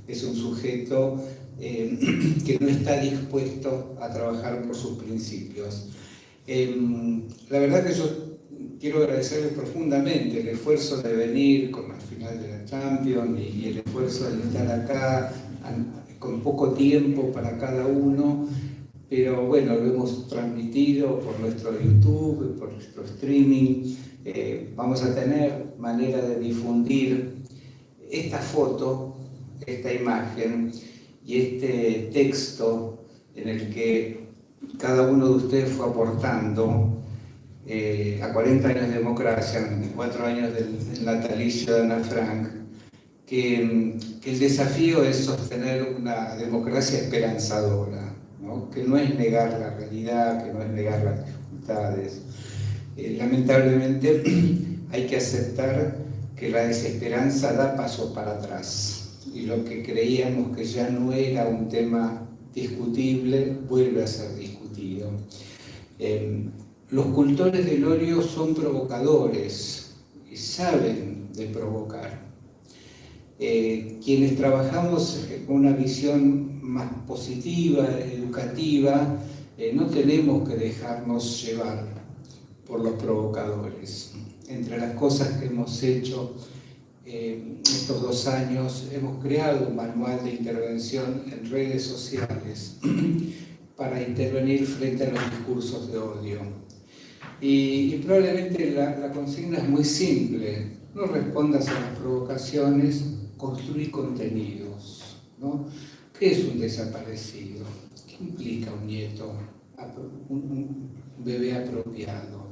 es un sujeto que no está dispuesto a trabajar por sus principios. La verdad que yo quiero agradecerles profundamente el esfuerzo de venir con la final de la Champions y el esfuerzo de estar acá con poco tiempo para cada uno, pero bueno, lo hemos transmitido por nuestro YouTube, por nuestro streaming. Vamos a tener manera de difundir esta foto, esta imagen y este texto en el que cada uno de ustedes fue aportando a 40 años de democracia, 24 años del natalicio de Ana Frank, que el desafío es sostener una democracia esperanzadora, ¿no? Que no es negar la realidad, que no es negar las dificultades. Lamentablemente hay que aceptar que la desesperanza da pasos para atrás y lo que creíamos que ya no era un tema discutible vuelve a ser discutido. Los cultores del odio son provocadores y saben de provocar. Quienes trabajamos con una visión más positiva, educativa, no tenemos que dejarnos llevar por los provocadores. Entre las cosas que hemos hecho estos 2 años, hemos creado un manual de intervención en redes sociales para intervenir frente a los discursos de odio. Y probablemente la consigna es muy simple: no respondas a las provocaciones, construir contenidos, ¿no? ¿Qué es un desaparecido? ¿Qué implica un nieto un bebé apropiado.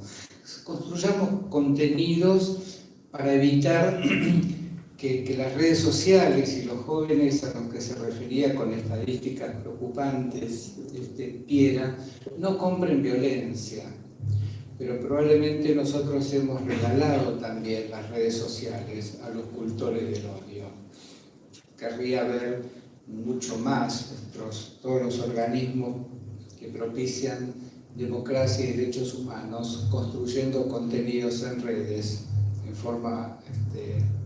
Construyamos contenidos para evitar que las redes sociales y los jóvenes a los que se refería con estadísticas preocupantes, Piera, no compren violencia. Pero probablemente nosotros hemos regalado también las redes sociales a los cultores del odio. Querría ver mucho más todos los organismos que propician democracia y derechos humanos construyendo contenidos en redes en forma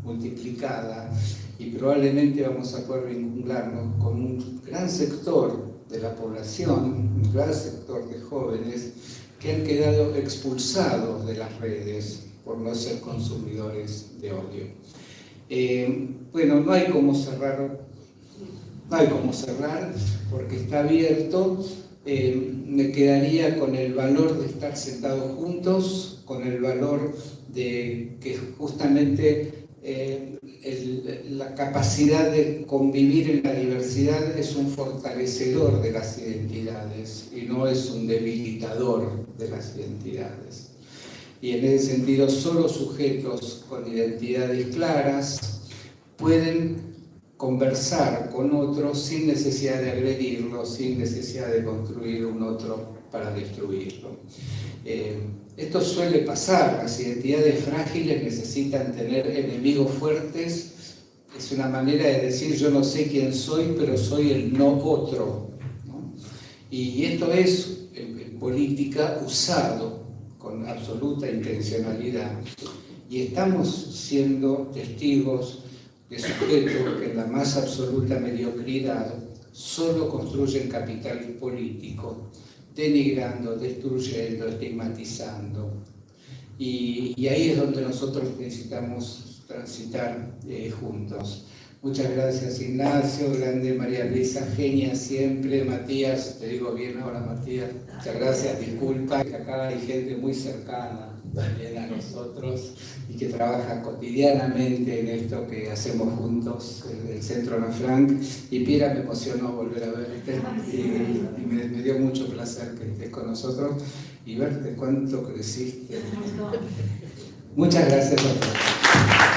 multiplicada, y probablemente vamos a poder vincularnos con un gran sector de la población, un gran sector de jóvenes que han quedado expulsados de las redes por no ser consumidores de odio. Bueno, no hay cómo cerrar porque está abierto. Me quedaría con el valor de estar sentados juntos, con el valor de que justamente la capacidad de convivir en la diversidad es un fortalecedor de las identidades y no es un debilitador de las identidades. Y en ese sentido, solo sujetos con identidades claras pueden conversar con otros sin necesidad de agredirlo, sin necesidad de construir un otro para destruirlo. Esto suele pasar, las identidades frágiles necesitan tener enemigos fuertes, es una manera de decir yo no sé quién soy, pero soy el no otro, ¿no? Y esto es en política usado con absoluta intencionalidad, y estamos siendo testigos de sujetos que en la más absoluta mediocridad solo construyen capital político, denigrando, destruyendo, estigmatizando. Y ahí es donde nosotros necesitamos transitar juntos. Muchas gracias, Ignacio, grande María Luisa, genia siempre. Matías, te digo bien ahora, Matías, muchas gracias, disculpa, que acá hay gente muy cercana también a nosotros y que trabaja cotidianamente en esto que hacemos juntos, el Centro Ana Frank. Y Piera, me emocionó volver a verte y me dio mucho placer que estés con nosotros y verte cuánto creciste. Muchas gracias a todos.